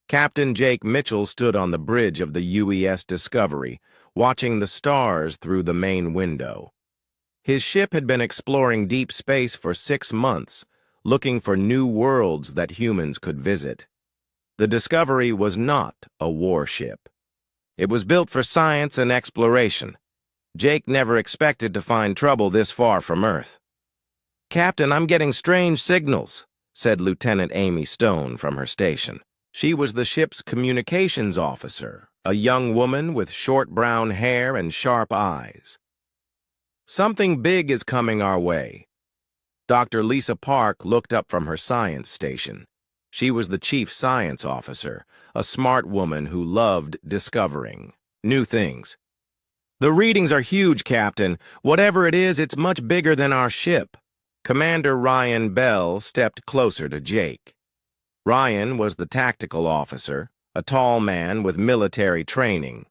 Captain Jake Mitchell stood on the bridge of the UES Discovery, watching the stars through the main window. His ship had been exploring deep space for 6 months, looking for new worlds that humans could visit. The Discovery was not a warship. It was built for science and exploration. Jake never expected to find trouble this far from Earth. "Captain, I'm getting strange signals," said Lieutenant Amy Stone from her station. She was the ship's communications officer, a young woman with short brown hair and sharp eyes. "Something big is coming our way." Dr. Lisa Park looked up from her science station. She was the chief science officer, a smart woman who loved discovering new things. "The readings are huge, Captain. Whatever it is, it's much bigger than our ship." Commander Ryan Bell stepped closer to Jake. Ryan was the tactical officer, a tall man with military training.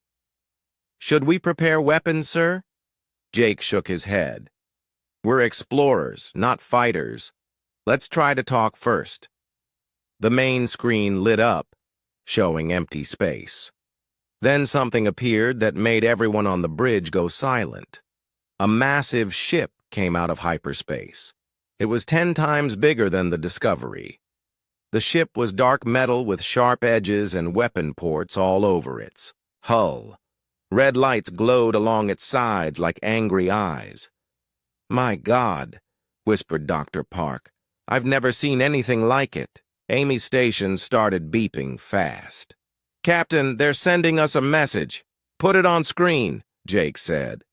"Should we prepare weapons, sir?" Jake shook his head. "We're explorers, not fighters. Let's try to talk first." The main screen lit up, showing empty space. Then something appeared that made everyone on the bridge go silent. A massive ship came out of hyperspace. It was 10 times bigger than the Discovery. The ship was dark metal with sharp edges and weapon ports all over its hull. Red lights glowed along its sides like angry eyes. "My God," whispered Dr. Park. "I've never seen anything like it." Amy's station started beeping fast. "Captain, they're sending us a message. Put it on screen," Jake said.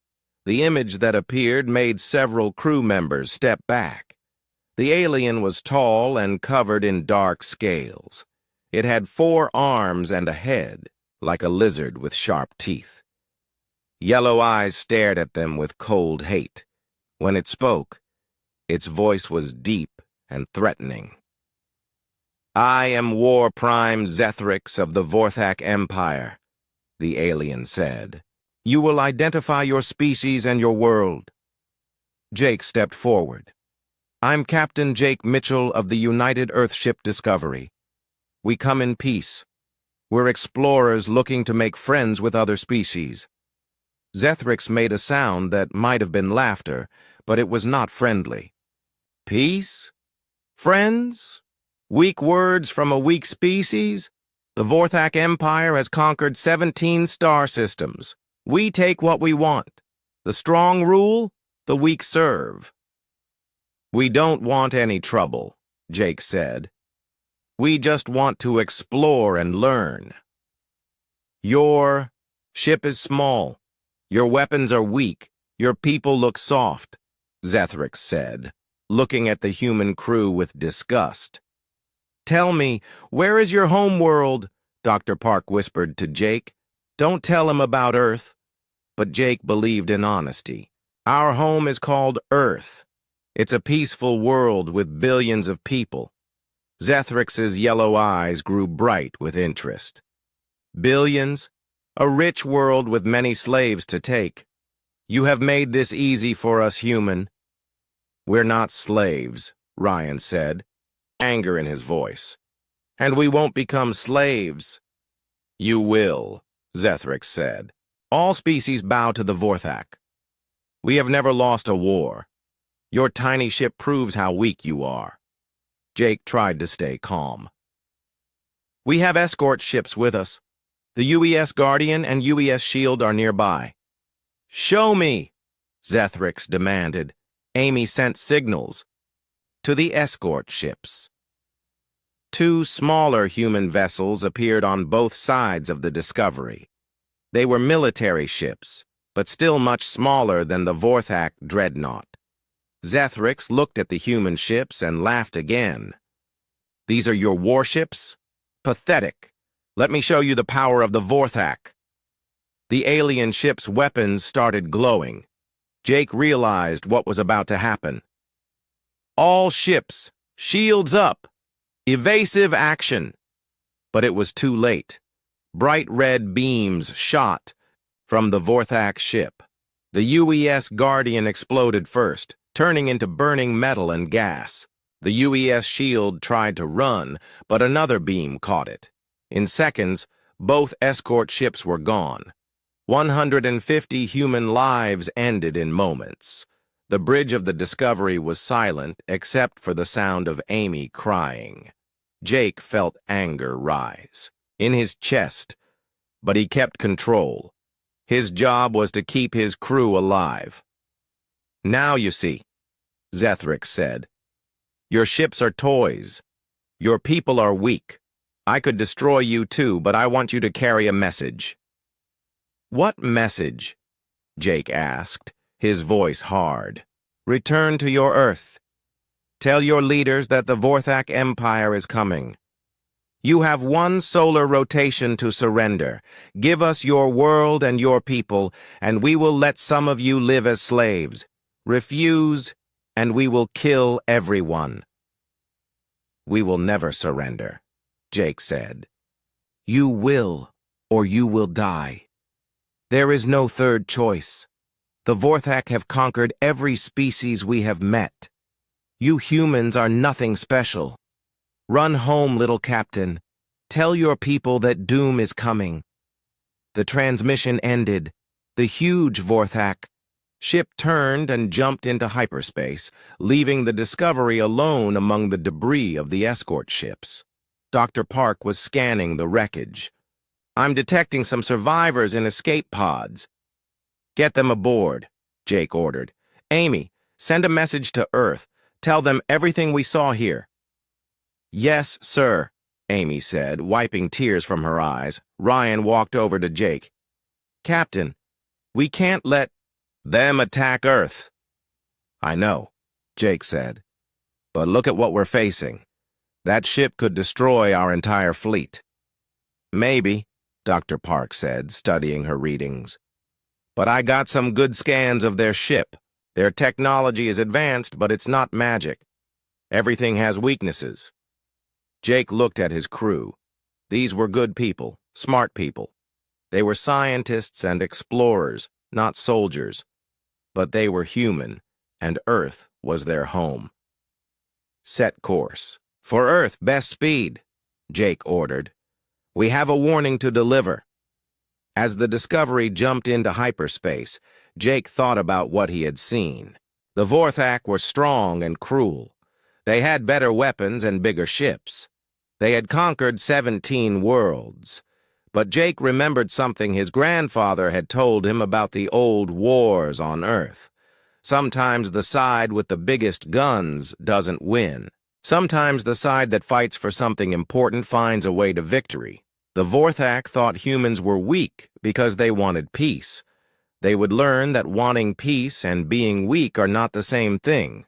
The image that appeared made several crew members step back. The alien was tall and covered in dark scales. It had 4 arms and a head, like a lizard with sharp teeth. Yellow eyes stared at them with cold hate. When it spoke, its voice was deep and threatening. "I am War Prime Zethrix of the Vorthak Empire," the alien said. "You will identify your species and your world." Jake stepped forward. "I'm Captain Jake Mitchell of the United Earthship Discovery. We come in peace. We're explorers looking to make friends with other species." Zethrix made a sound that might have been laughter, but it was not friendly. "Peace? Friends? Weak words from a weak species? The Vorthak Empire has conquered 17 star systems. We take what we want. The strong rule, the weak serve." "We don't want any trouble," Jake said. "We just want to explore and learn." "Your ship is small. Your weapons are weak. Your people look soft," Zethrix said, looking at the human crew with disgust. "Tell me, where is your home world?" Dr. Park whispered to Jake. "Don't tell him about Earth." But Jake believed in honesty. "Our home is called Earth. It's a peaceful world with billions of people." Zethrix's yellow eyes grew bright with interest. "Billions? A rich world with many slaves to take. You have made this easy for us human." "We're not slaves," Ryan said, anger in his voice. "And we won't become slaves." "You will," Zethrix said. "All species bow to the Vorthak. We have never lost a war. Your tiny ship proves how weak you are." Jake tried to stay calm. "We have escort ships with us. The UES Guardian and UES Shield are nearby." "Show me," Zethrix demanded. Amy sent signals to the escort ships. 2 smaller human vessels appeared on both sides of the Discovery. They were military ships, but still much smaller than the Vorthak dreadnought. Zethrix looked at the human ships and laughed again. "These are your warships? Pathetic. Let me show you the power of the Vorthak." The alien ship's weapons started glowing. Jake realized what was about to happen. "All ships, shields up! Evasive action!" But it was too late. Bright red beams shot from the Vorthak ship. The UES Guardian exploded first, turning into burning metal and gas. The UES Shield tried to run, but another beam caught it. In seconds, both escort ships were gone. 150 human lives ended in moments. The bridge of the Discovery was silent except for the sound of Amy crying. Jake felt anger rise in his chest, but he kept control. His job was to keep his crew alive. "Now you see," Zethric said. "Your ships are toys. Your people are weak. I could destroy you too, but I want you to carry a message." "What message?" Jake asked, his voice hard. "Return to your Earth. Tell your leaders that the Vorthak Empire is coming. You have one solar rotation to surrender. Give us your world and your people, and we will let some of you live as slaves. Refuse, and we will kill everyone." "We will never surrender," Jake said. "You will, or you will die. There is no third choice. The Vorthak have conquered every species we have met. You humans are nothing special. Run home, little captain. Tell your people that doom is coming." The transmission ended. The huge Vorthak ship turned and jumped into hyperspace, leaving the Discovery alone among the debris of the escort ships. Dr. Park was scanning the wreckage. "I'm detecting some survivors in escape pods." "Get them aboard," Jake ordered. "Amy, send a message to Earth. Tell them everything we saw here." "Yes, sir," Amy said, wiping tears from her eyes. Ryan walked over to Jake. "Captain, we can't let them attack Earth." "I know," Jake said. "But look at what we're facing. That ship could destroy our entire fleet." "Maybe," Dr. Park said, studying her readings. "But I got some good scans of their ship. Their technology is advanced, but it's not magic. Everything has weaknesses." Jake looked at his crew. These were good people, smart people. They were scientists and explorers, not soldiers. But they were human, and Earth was their home. "Set course. For Earth, best speed," Jake ordered. "We have a warning to deliver." As the Discovery jumped into hyperspace, Jake thought about what he had seen. The Vorthak were strong and cruel. They had better weapons and bigger ships. They had conquered 17 worlds. But Jake remembered something his grandfather had told him about the old wars on Earth. Sometimes the side with the biggest guns doesn't win. Sometimes the side that fights for something important finds a way to victory. The Vorthak thought humans were weak because they wanted peace. They would learn that wanting peace and being weak are not the same thing.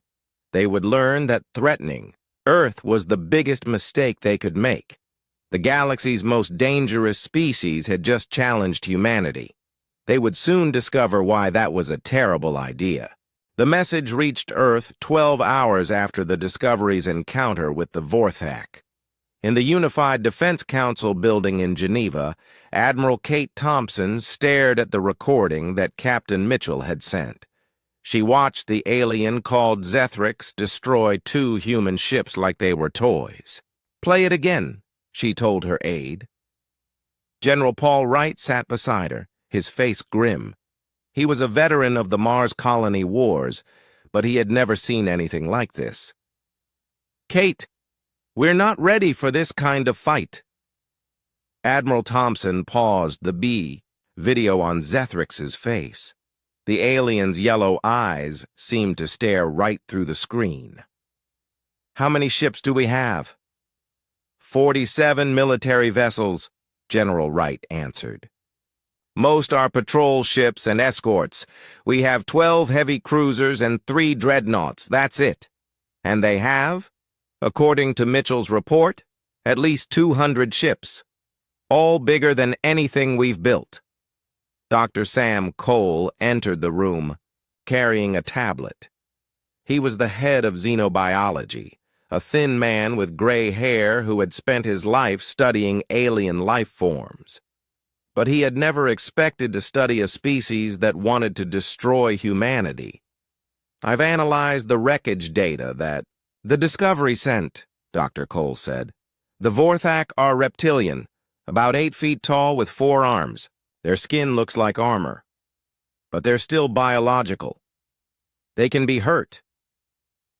They would learn that threatening Earth was the biggest mistake they could make. The galaxy's most dangerous species had just challenged humanity. They would soon discover why that was a terrible idea. The message reached Earth 12 hours after the Discovery's encounter with the Vorthak. In the Unified Defense Council building in Geneva, Admiral Kate Thompson stared at the recording that Captain Mitchell had sent. She watched the alien called Zethric destroy 2 human ships like they were toys. "Play it again," she told her aide. General Paul Wright sat beside her, his face grim. He was a veteran of the Mars Colony Wars, but he had never seen anything like this. "Kate, we're not ready for this kind of fight." Admiral Thompson paused the B video on Zethric's face. The alien's yellow eyes seemed to stare right through the screen. "How many ships do we have?" 47 military vessels, General Wright answered. "Most are patrol ships and escorts. We have 12 heavy cruisers and 3 dreadnoughts, that's it. And they have, according to Mitchell's report, at least 200 ships. All bigger than anything we've built." Dr. Sam Cole entered the room, carrying a tablet. He was the head of xenobiology, a thin man with gray hair who had spent his life studying alien life forms. But he had never expected to study a species that wanted to destroy humanity. "I've analyzed the wreckage data that the Discovery sent," Dr. Cole said. "The Vorthak are reptilian, About 8 feet tall with 4 arms. Their skin looks like armor. But they're still biological. They can be hurt.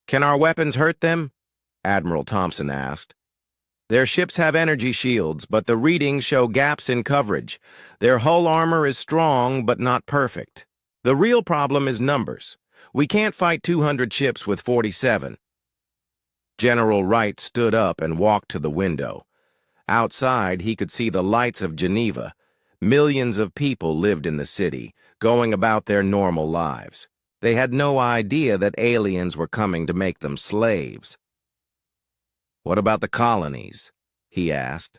Can our weapons hurt them? Admiral Thompson asked. Their ships have energy shields, but the readings show gaps in coverage. Their hull armor is strong, but not perfect. The real problem is numbers. We can't fight 200 ships with 47. General Wright stood up and walked to the window. Outside, he could see the lights of Geneva. Millions of people lived in the city, going about their normal lives. They had no idea that aliens were coming to make them slaves. What about the colonies? He asked.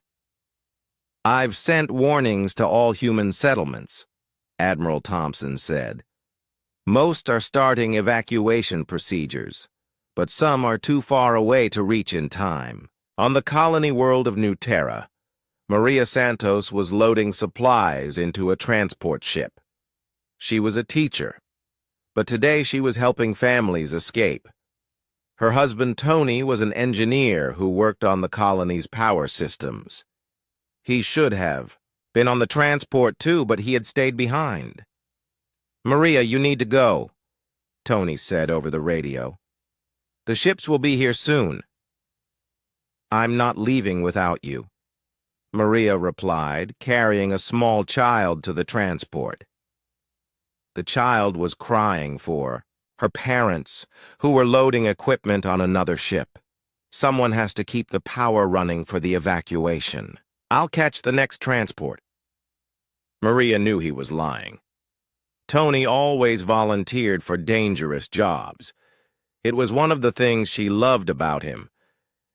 I've sent warnings to all human settlements, Admiral Thompson said. Most are starting evacuation procedures, but some are too far away to reach in time. On the colony world of New Terra, Maria Santos was loading supplies into a transport ship. She was a teacher, but today she was helping families escape. Her husband Tony was an engineer who worked on the colony's power systems. He should have been on the transport too, but he had stayed behind. Maria, you need to go, Tony said over the radio. The ships will be here soon. I'm not leaving without you, Maria replied, carrying a small child to the transport. The child was crying for her parents, who were loading equipment on another ship. Someone has to keep the power running for the evacuation. I'll catch the next transport. Maria knew he was lying. Tony always volunteered for dangerous jobs. It was one of the things she loved about him,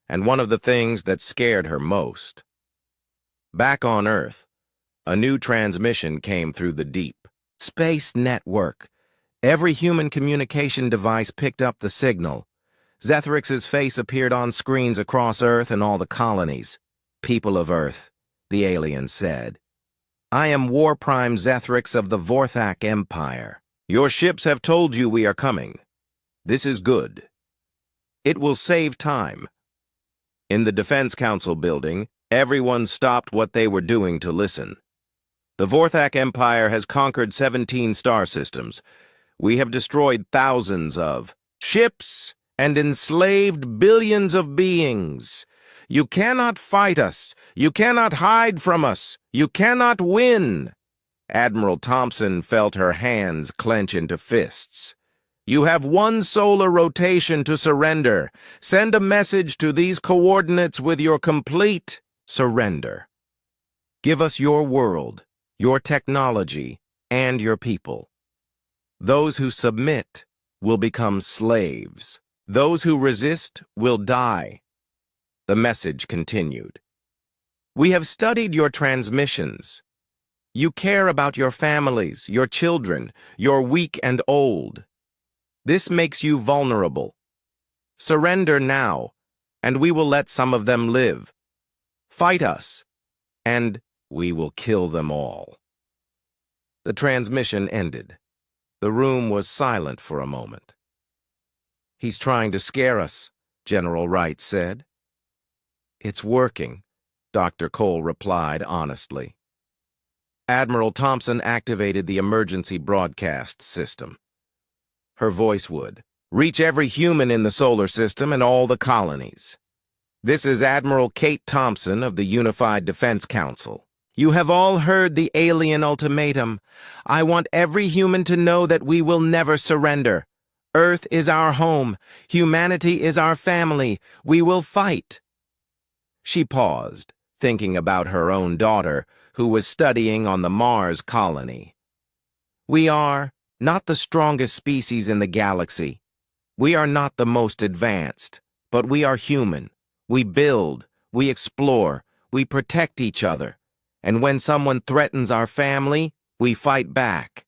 and one of the things that scared her most. Back on Earth, a new transmission came through the deep. Space network. Every human communication device picked up the signal. Zethrix's face appeared on screens across Earth and all the colonies. People of Earth, the alien said. I am War Prime Zethrix of the Vorthak Empire. Your ships have told you we are coming. This is good. It will save time. In the Defense Council building, everyone stopped what they were doing to listen. The Vorthak Empire has conquered 17 star systems. We have destroyed thousands of ships and enslaved billions of beings. You cannot fight us. You cannot hide from us. You cannot win. Admiral Thompson felt her hands clench into fists. You have one solar rotation to surrender. Send a message to these coordinates with your complete surrender. Give us your world, your technology, and your people. Those who submit will become slaves. Those who resist will die. The message continued. We have studied your transmissions. You care about your families, your children, your weak and old. This makes you vulnerable. Surrender now, and we will let some of them live. Fight us, and we will kill them all. The transmission ended. The room was silent for a moment. He's trying to scare us, General Wright said. It's working, Dr. Cole replied honestly. Admiral Thompson activated the emergency broadcast system. Her voice would reach every human in the solar system and all the colonies. This is Admiral Kate Thompson of the Unified Defense Council. You have all heard the alien ultimatum. I want every human to know that we will never surrender. Earth is our home. Humanity is our family. We will fight. She paused, thinking about her own daughter, who was studying on the Mars colony. We are not the strongest species in the galaxy. We are not the most advanced, but we are human. We build, we explore, we protect each other. And when someone threatens our family, we fight back.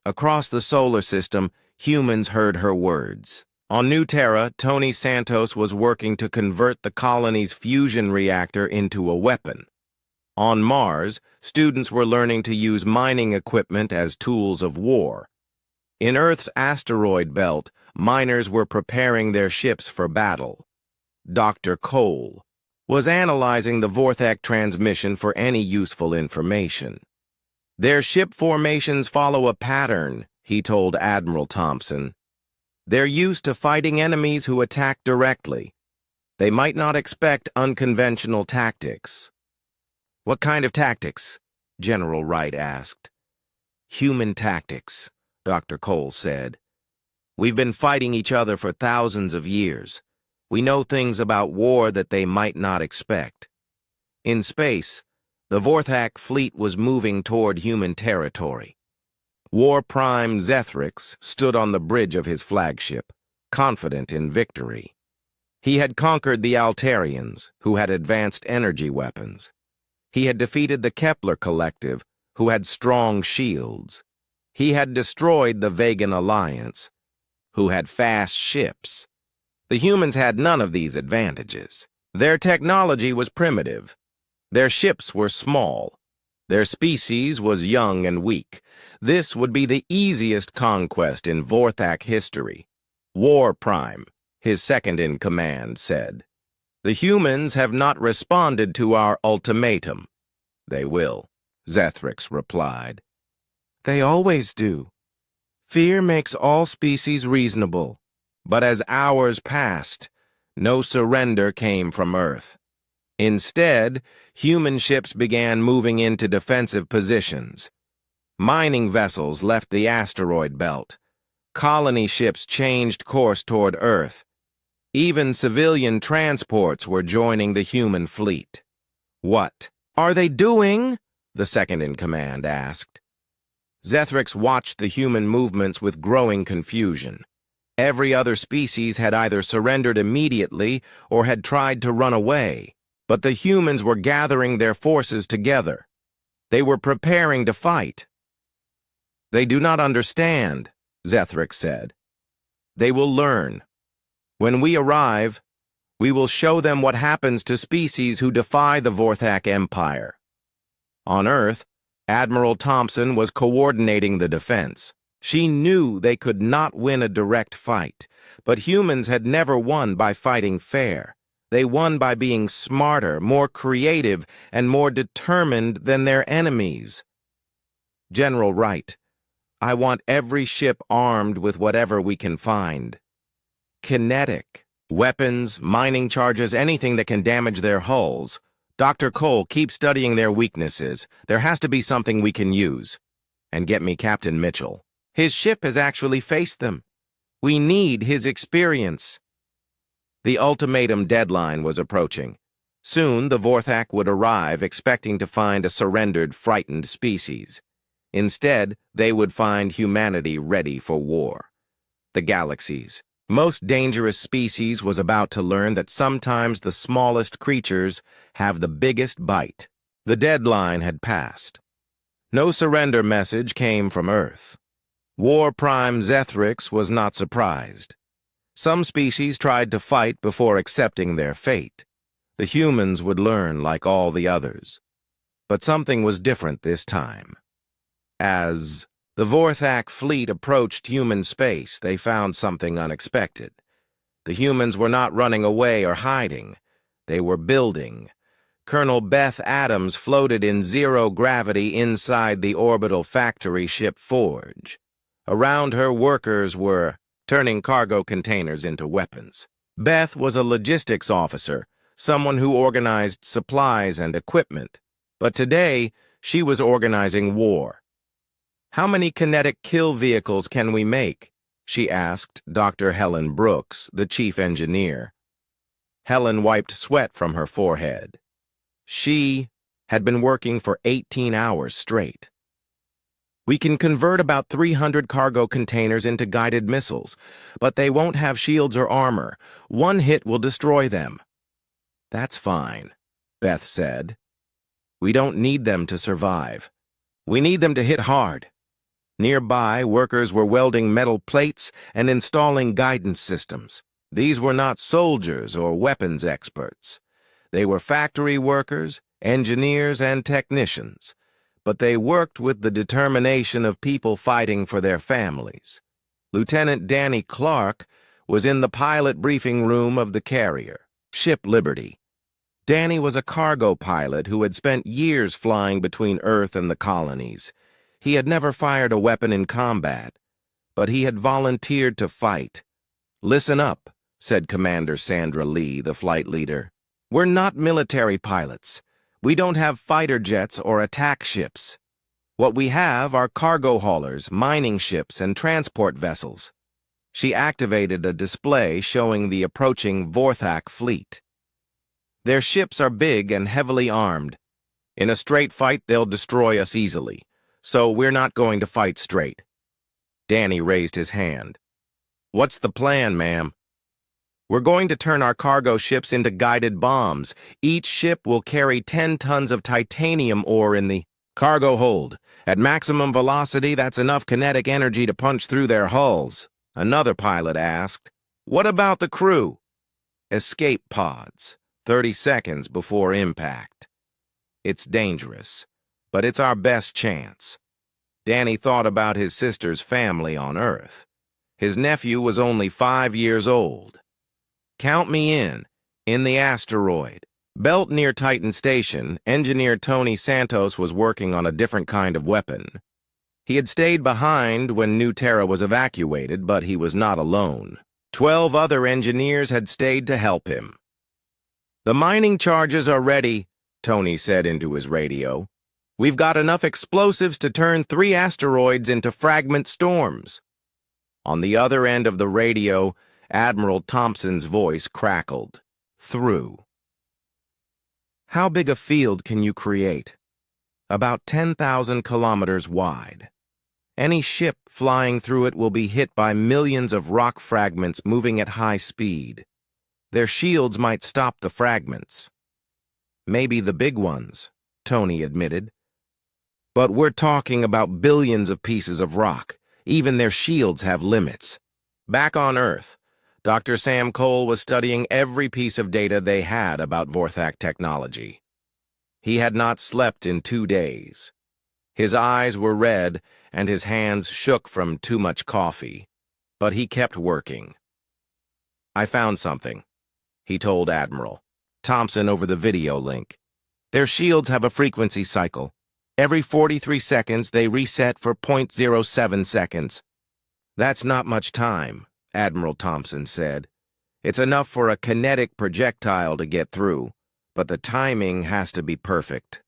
Across the solar system, humans heard her words. On New Terra, Tony Santos was working to convert the colony's fusion reactor into a weapon. On Mars, students were learning to use mining equipment as tools of war. In Earth's asteroid belt, miners were preparing their ships for battle. Dr. Cole was analyzing the Vorthak transmission for any useful information. "Their ship formations follow a pattern," he told Admiral Thompson. "They're used to fighting enemies who attack directly. They might not expect unconventional tactics." "What kind of tactics?" General Wright asked. "Human tactics," Dr. Cole said. "We've been fighting each other for thousands of years. We know things about war that they might not expect. In space, the Vorthak fleet was moving toward human territory. War Prime Zethrix stood on the bridge of his flagship, confident in victory. He had conquered the Altarians, who had advanced energy weapons. He had defeated the Kepler Collective, who had strong shields. He had destroyed the Vegan Alliance, who had fast ships. The humans had none of these advantages. Their technology was primitive. Their ships were small. Their species was young and weak. This would be the easiest conquest in Vorthak history. War Prime, his second-in-command, said. "The humans have not responded to our ultimatum." "They will," Zethrix replied. "They always do. Fear makes all species reasonable." But as hours passed, no surrender came from Earth. Instead, human ships began moving into defensive positions. Mining vessels left the asteroid belt. Colony ships changed course toward Earth. Even civilian transports were joining the human fleet. "What are they doing?" the second-in-command asked. Zethrix watched the human movements with growing confusion. Every other species had either surrendered immediately or had tried to run away, but the humans were gathering their forces together. They were preparing to fight. "They do not understand," Zethrix said. "They will learn. When we arrive, we will show them what happens to species who defy the Vorthak Empire." On Earth, Admiral Thompson was coordinating the defense. She knew they could not win a direct fight, but humans had never won by fighting fair. They won by being smarter, more creative, and more determined than their enemies. "General Wright, I want every ship armed with whatever we can find. Kinetic, weapons, mining charges, anything that can damage their hulls. Dr. Cole, keep studying their weaknesses. There has to be something we can use. And get me Captain Mitchell. His ship has actually faced them. We need his experience." The ultimatum deadline was approaching. Soon the Vorthak would arrive, expecting to find a surrendered, frightened species. Instead, they would find humanity ready for war. The galaxy's most dangerous species was about to learn that sometimes the smallest creatures have the biggest bite. The deadline had passed. No surrender message came from Earth. War Prime Zethrix was not surprised. Some species tried to fight before accepting their fate. The humans would learn like all the others. But something was different this time. As the Vorthak fleet approached human space, they found something unexpected. The humans were not running away or hiding. They were building. Colonel Beth Adams floated in zero gravity inside the orbital factory ship Forge. Around her, workers were turning cargo containers into weapons. Beth was a logistics officer, someone who organized supplies and equipment. But today, she was organizing war. "How many kinetic kill vehicles can we make?" she asked Dr. Helen Brooks, the chief engineer. Helen wiped sweat from her forehead. She had been working for 18 hours straight. "We can convert about 300 cargo containers into guided missiles, but they won't have shields or armor. One hit will destroy them." "That's fine," Beth said. "We don't need them to survive. We need them to hit hard." Nearby, workers were welding metal plates and installing guidance systems. These were not soldiers or weapons experts. They were factory workers, engineers, and technicians. But they worked with the determination of people fighting for their families. Lieutenant Danny Clark was in the pilot briefing room of the carrier, Ship Liberty. Danny was a cargo pilot who had spent years flying between Earth and the colonies. He had never fired a weapon in combat, but he had volunteered to fight. "Listen up," said Commander Sandra Lee, the flight leader. "We're not military pilots. We don't have fighter jets or attack ships. What we have are cargo haulers, mining ships, and transport vessels." She activated a display showing the approaching Vorthak fleet. "Their ships are big and heavily armed. In a straight fight, they'll destroy us easily, so we're not going to fight straight." Danny raised his hand. "What's the plan, ma'am?" "We're going to turn our cargo ships into guided bombs. Each ship will carry 10 tons of titanium ore in the cargo hold. At maximum velocity, that's enough kinetic energy to punch through their hulls." Another pilot asked, "What about the crew?" "Escape pods, 30 seconds before impact. It's dangerous, but it's our best chance." Danny thought about his sister's family on Earth. His nephew was only 5 years old. "Count me in the asteroid belt near Titan Station. Engineer Tony Santos was working on a different kind of weapon. He had stayed behind when New Terra was evacuated, but he was not alone. 12 other engineers had stayed to help him. "The mining charges are ready," Tony said into his radio. "We've got enough explosives to turn 3 asteroids into fragment storms." On the other end of the radio, Admiral Thompson's voice crackled. "Through." "How big a field can you create?" "About 10,000 kilometers wide. Any ship flying through it will be hit by millions of rock fragments moving at high speed. Their shields might stop the fragments." "Maybe the big ones," Tony admitted. "But we're talking about billions of pieces of rock. Even their shields have limits." Back on Earth, Dr. Sam Cole was studying every piece of data they had about Vorthak technology. He had not slept in 2 days. His eyes were red and his hands shook from too much coffee, but he kept working. "I found something," he told Admiral Thompson over the video link. "Their shields have a frequency cycle. Every 43 seconds, they reset for 0.07 seconds. That's not much time," Admiral Thompson said. "It's enough for a kinetic projectile to get through, but the timing has to be perfect."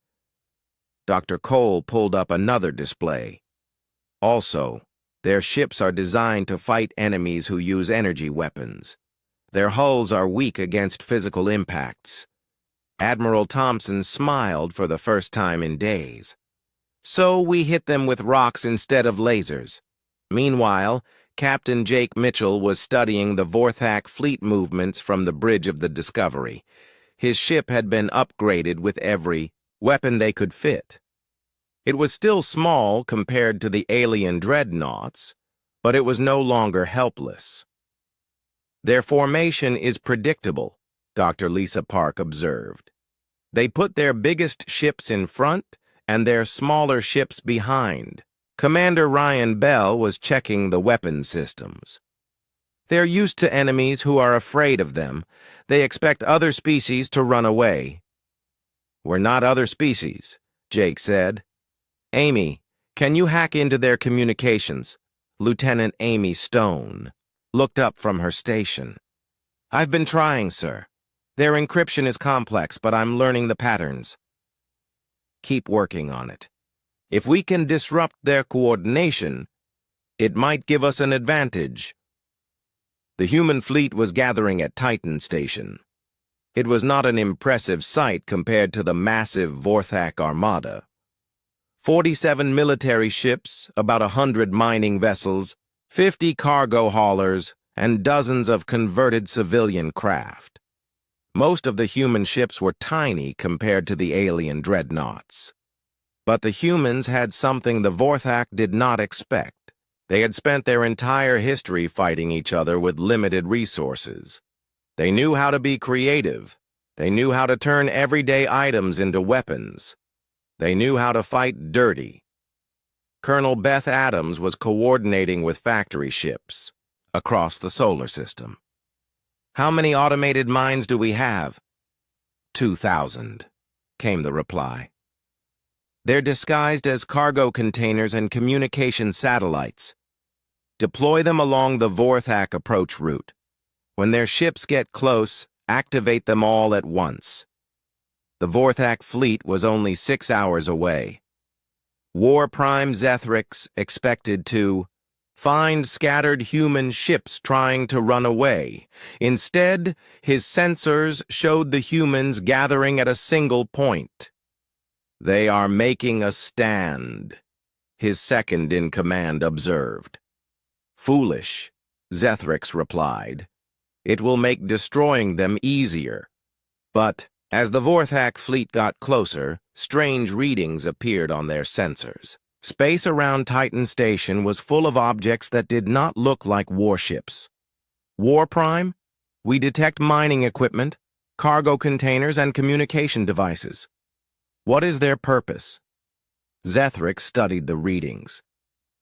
Dr. Cole pulled up another display. "Also, their ships are designed to fight enemies who use energy weapons. Their hulls are weak against physical impacts." Admiral Thompson smiled for the first time in days. "So we hit them with rocks instead of lasers." Meanwhile, Captain Jake Mitchell was studying the Vorthak fleet movements from the bridge of the Discovery. His ship had been upgraded with every weapon they could fit. It was still small compared to the alien dreadnoughts, but it was no longer helpless. "Their formation is predictable," Dr. Lisa Park observed. "They put their biggest ships in front and their smaller ships behind." Commander Ryan Bell was checking the weapon systems. "They're used to enemies who are afraid of them. They expect other species to run away." "We're not other species," Jake said. "Amy, can you hack into their communications?" Lieutenant Amy Stone looked up from her station. "I've been trying, sir. Their encryption is complex, but I'm learning the patterns." "Keep working on it. If we can disrupt their coordination, it might give us an advantage." The human fleet was gathering at Titan Station. It was not an impressive sight compared to the massive Vorthak armada. 47 military ships, about 100 mining vessels, 50 cargo haulers, and dozens of converted civilian craft. Most of the human ships were tiny compared to the alien dreadnoughts. But the humans had something the Vorthak did not expect. They had spent their entire history fighting each other with limited resources. They knew how to be creative. They knew how to turn everyday items into weapons. They knew how to fight dirty. Colonel Beth Adams was coordinating with factory ships across the solar system. "How many automated mines do we have?" 2,000, came the reply. They're disguised as cargo containers and communication satellites. Deploy them along the Vorthak approach route. When their ships get close, activate them all at once. The Vorthak fleet was only 6 hours away. War Prime Zethrix expected to find scattered human ships trying to run away. Instead, his sensors showed the humans gathering at a single point. They are making a stand, his second-in-command observed. Foolish, Zethrix replied. It will make destroying them easier. But as the Vorthak fleet got closer, strange readings appeared on their sensors. Space around Titan Station was full of objects that did not look like warships. War Prime? We detect mining equipment, cargo containers, and communication devices. What is their purpose? Zethrix studied the readings.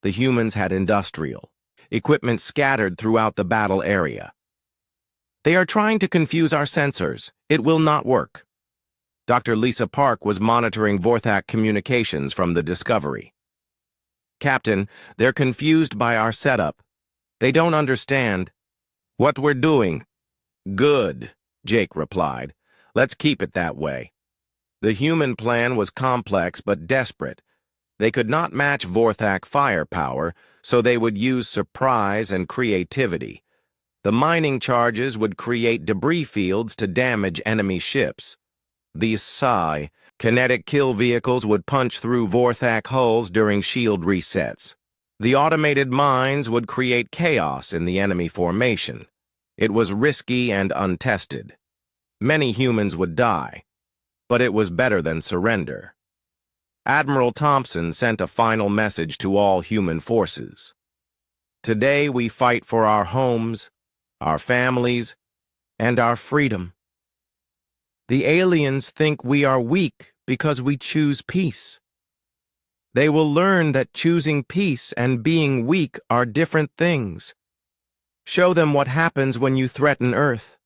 The humans had industrial equipment scattered throughout the battle area. They are trying to confuse our sensors. It will not work. Dr. Lisa Park was monitoring Vorthak communications from the Discovery. Captain, they're confused by our setup. They don't understand what we're doing. Good, Jake replied. Let's keep it that way. The human plan was complex but desperate. They could not match Vorthak firepower, so they would use surprise and creativity. The mining charges would create debris fields to damage enemy ships. These kinetic kill vehicles would punch through Vorthak hulls during shield resets. The automated mines would create chaos in the enemy formation. It was risky and untested. Many humans would die, but it was better than surrender. Admiral Thompson sent a final message to all human forces. Today we fight for our homes, our families, and our freedom. The aliens think we are weak because we choose peace. They will learn that choosing peace and being weak are different things. Show them what happens when you threaten Earth.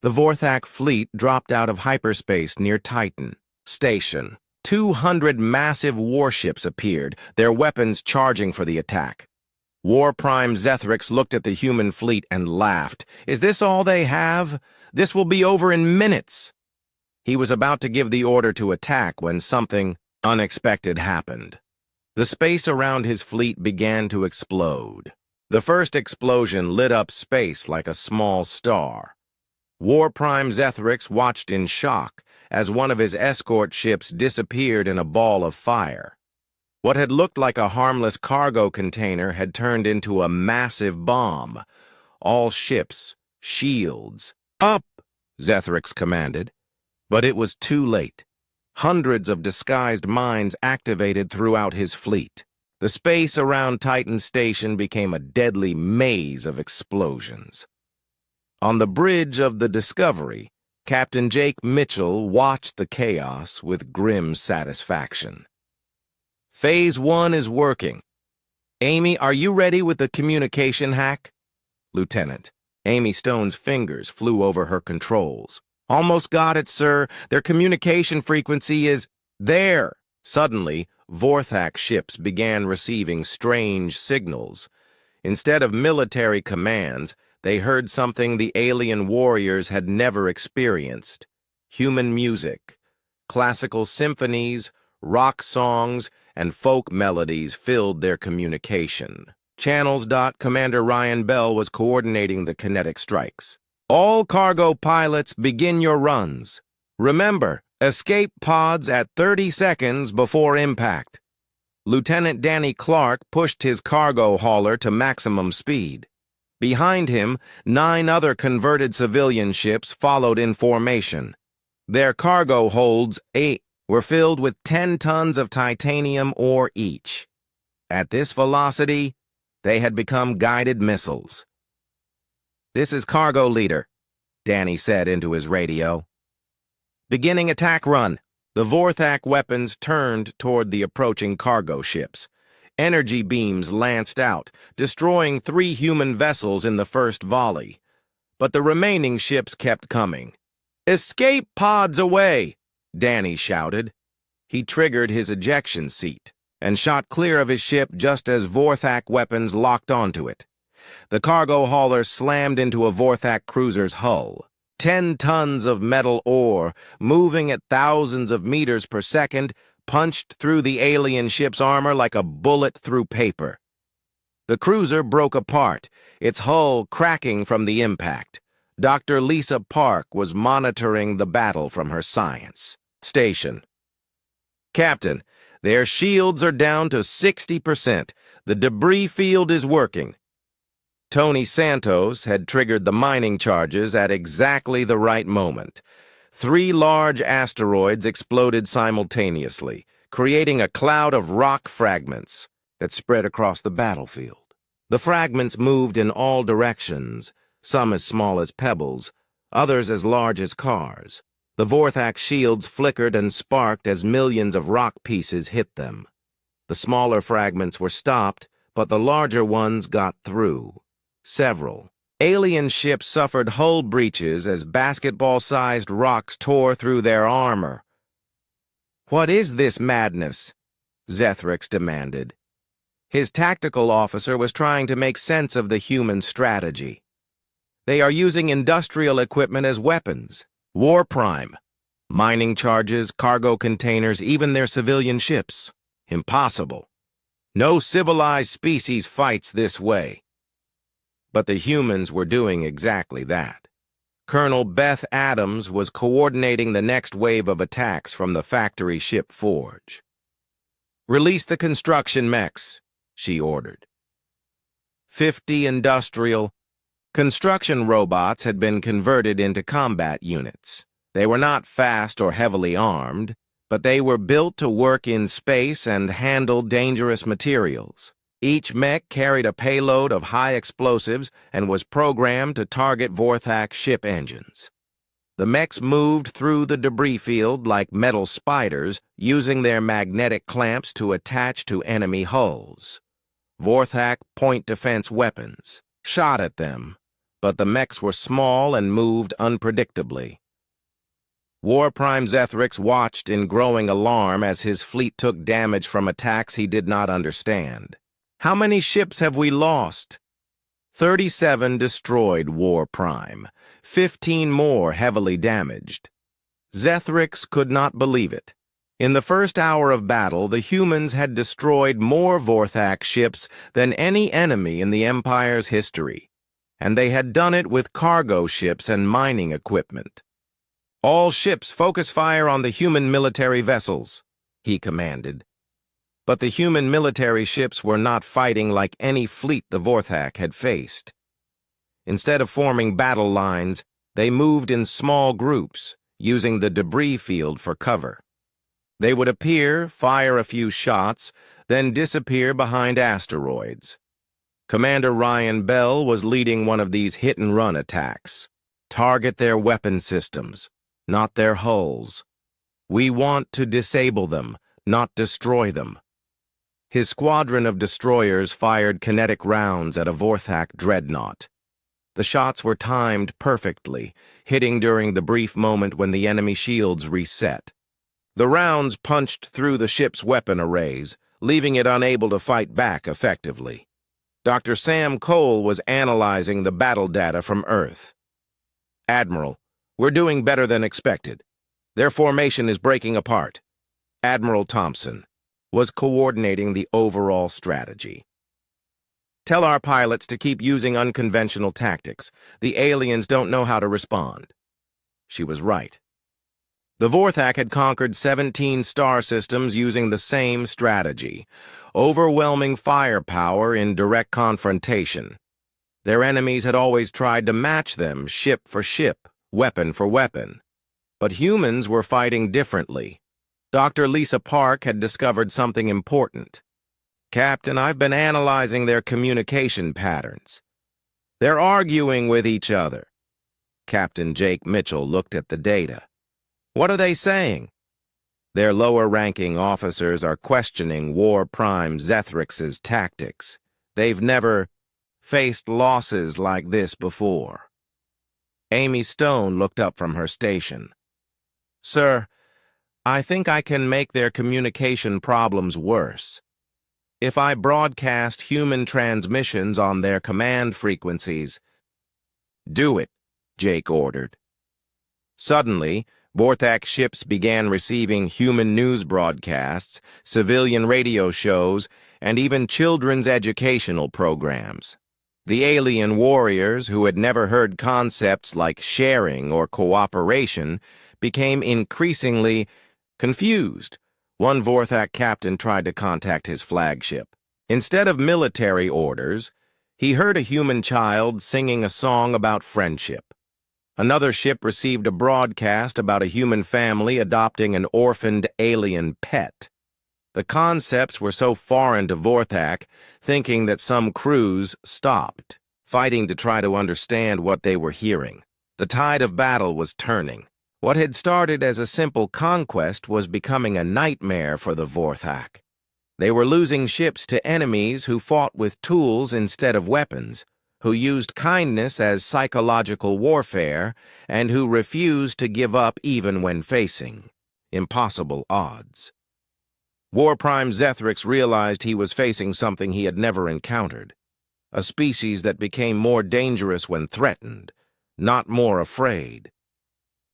The Vorthak fleet dropped out of hyperspace near Titan Station. 200 massive warships appeared, their weapons charging for the attack. War Prime Zethrix looked at the human fleet and laughed. Is this all they have? This will be over in minutes. He was about to give the order to attack when something unexpected happened. The space around his fleet began to explode. The first explosion lit up space like a small star. War Prime Zethrix watched in shock as one of his escort ships disappeared in a ball of fire. What had looked like a harmless cargo container had turned into a massive bomb. All ships, shields, up, Zethrix commanded. But it was too late. Hundreds of disguised mines activated throughout his fleet. The space around Titan Station became a deadly maze of explosions. On the bridge of the Discovery, Captain Jake Mitchell watched the chaos with grim satisfaction. Phase 1 is working. Amy, are you ready with the communication hack? Lieutenant. Amy Stone's fingers flew over her controls. Almost got it, sir. Their communication frequency is there. Suddenly, Vorthak ships began receiving strange signals. Instead of military commands, they heard something the alien warriors had never experienced. Human music, classical symphonies, rock songs, and folk melodies filled their communication. Channels. Commander Ryan Bell was coordinating the kinetic strikes. All cargo pilots, begin your runs. Remember, escape pods at 30 seconds before impact. Lieutenant Danny Clark pushed his cargo hauler to maximum speed. Behind him, 9 other converted civilian ships followed in formation. Their cargo holds, 8, were filled with 10 tons of titanium ore each. At this velocity, they had become guided missiles. "This is Cargo Leader," Danny said into his radio. "Beginning attack run." The Vorthak weapons turned toward the approaching cargo ships. Energy beams lanced out, destroying 3 human vessels in the first volley. But the remaining ships kept coming. Escape pods away, Danny shouted. He triggered his ejection seat and shot clear of his ship just as Vorthak weapons locked onto it. The cargo hauler slammed into a Vorthak cruiser's hull. 10 tons of metal ore, moving at thousands of meters per second, punched through the alien ship's armor like a bullet through paper. The cruiser broke apart, its hull cracking from the impact. Dr. Lisa Park was monitoring the battle from her science station. Captain, their shields are down to 60%. The debris field is working. Tony Santos had triggered the mining charges at exactly the right moment. 3 large asteroids exploded simultaneously, creating a cloud of rock fragments that spread across the battlefield. The fragments moved in all directions, some as small as pebbles, others as large as cars. The Vorthak shields flickered and sparked as millions of rock pieces hit them. The smaller fragments were stopped, but the larger ones got through. Several alien ships suffered hull breaches as basketball-sized rocks tore through their armor. "What is this madness?" Zethryx demanded. His tactical officer was trying to make sense of the human strategy. "They are using industrial equipment as weapons. War prime. Mining charges, cargo containers, even their civilian ships. Impossible. No civilized species fights this way." But the humans were doing exactly that. Colonel Beth Adams was coordinating the next wave of attacks from the factory ship forge. "Release the construction mechs," she ordered. 50 industrial construction robots had been converted into combat units. They were not fast or heavily armed, but they were built to work in space and handle dangerous materials. Each mech carried a payload of high explosives and was programmed to target Vorthak ship engines. The mechs moved through the debris field like metal spiders, using their magnetic clamps to attach to enemy hulls. Vorthak point defense weapons shot at them, but the mechs were small and moved unpredictably. War Prime Zethryx watched in growing alarm as his fleet took damage from attacks he did not understand. "How many ships have we lost?" 37 destroyed, War Prime. 15 more heavily damaged. Zethryx could not believe it. In the first hour of battle, the humans had destroyed more Vorthak ships than any enemy in the Empire's history, and they had done it with cargo ships and mining equipment. "All ships focus fire on the human military vessels," he commanded. But the human military ships were not fighting like any fleet the Vorthak had faced. Instead of forming battle lines, they moved in small groups, using the debris field for cover. They would appear, fire a few shots, then disappear behind asteroids. Commander Ryan Bell was leading one of these hit-and-run attacks. "Target their weapon systems, not their hulls. We want to disable them, not destroy them." His squadron of destroyers fired kinetic rounds at a Vorthak dreadnought. The shots were timed perfectly, hitting during the brief moment when the enemy shields reset. The rounds punched through the ship's weapon arrays, leaving it unable to fight back effectively. Dr. Sam Cole was analyzing the battle data from Earth. "Admiral, we're doing better than expected. Their formation is breaking apart." Admiral Thompson was coordinating the overall strategy. "Tell our pilots to keep using unconventional tactics. The aliens don't know how to respond." She was right. The Vorthak had conquered 17 star systems using the same strategy: overwhelming firepower in direct confrontation. Their enemies had always tried to match them, ship for ship, weapon for weapon. But humans were fighting differently. Dr. Lisa Park had discovered something important. "Captain, I've been analyzing their communication patterns. They're arguing with each other." Captain Jake Mitchell looked at the data. "What are they saying?" "Their lower-ranking officers are questioning War Prime Zethryx's tactics. They've never faced losses like this before." Amy Stone looked up from her station. "Sir, I think I can make their communication problems worse. If I broadcast human transmissions on their command frequencies." "Do it," Jake ordered. Suddenly, Vorthak ships began receiving human news broadcasts, civilian radio shows, and even children's educational programs. The alien warriors, who had never heard concepts like sharing or cooperation, became increasingly confused. One Vorthak captain tried to contact his flagship. Instead of military orders, he heard a human child singing a song about friendship. Another ship received a broadcast about a human family adopting an orphaned alien pet. The concepts were so foreign to Vorthak, thinking that some crews stopped, fighting to try to understand what they were hearing. The tide of battle was turning. What had started as a simple conquest was becoming a nightmare for the Vorthak. They were losing ships to enemies who fought with tools instead of weapons, who used kindness as psychological warfare, and who refused to give up even when facing impossible odds. War Prime Zethrix realized he was facing something he had never encountered, a species that became more dangerous when threatened, not more afraid.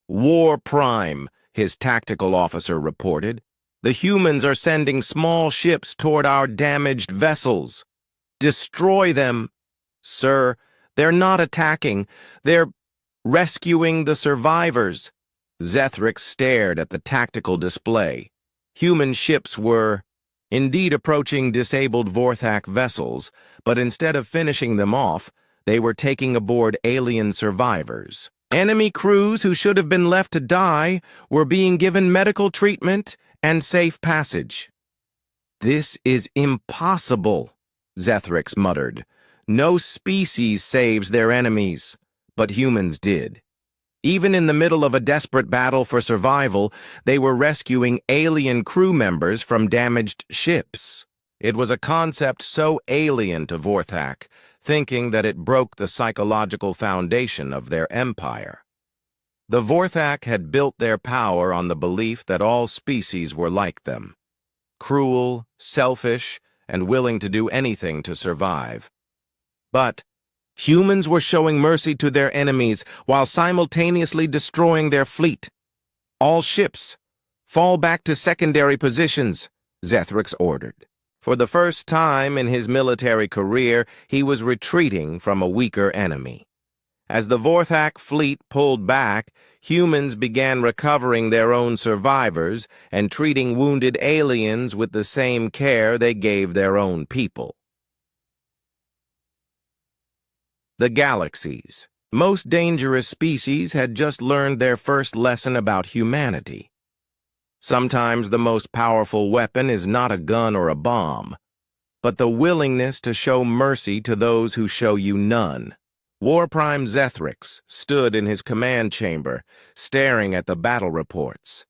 "War Prime," his tactical officer reported. "The humans are sending small ships toward our damaged vessels. Destroy them." "Sir, they're not attacking. They're rescuing the survivors." Zethrix stared at the tactical display. Human ships were indeed approaching disabled Vorthak vessels, but instead of finishing them off, they were taking aboard alien survivors. Enemy crews who should have been left to die were being given medical treatment and safe passage. "This is impossible," Zethrix muttered. "No species saves their enemies, but humans did." Even in the middle of a desperate battle for survival, they were rescuing alien crew members from damaged ships. It was a concept so alien to Vorthak, thinking that it broke the psychological foundation of their empire. The Vorthak had built their power on the belief that all species were like them, cruel, selfish, and willing to do anything to survive. But humans were showing mercy to their enemies while simultaneously destroying their fleet. "All ships, fall back to secondary positions," Zethrix ordered. For the first time in his military career, he was retreating from a weaker enemy. As the Vorthak fleet pulled back, humans began recovering their own survivors and treating wounded aliens with the same care they gave their own people. The galaxies. Most dangerous species had just learned their first lesson about humanity. Sometimes the most powerful weapon is not a gun or a bomb, but the willingness to show mercy to those who show you none. War Prime Zethrix stood in his command chamber, staring at the battle reports.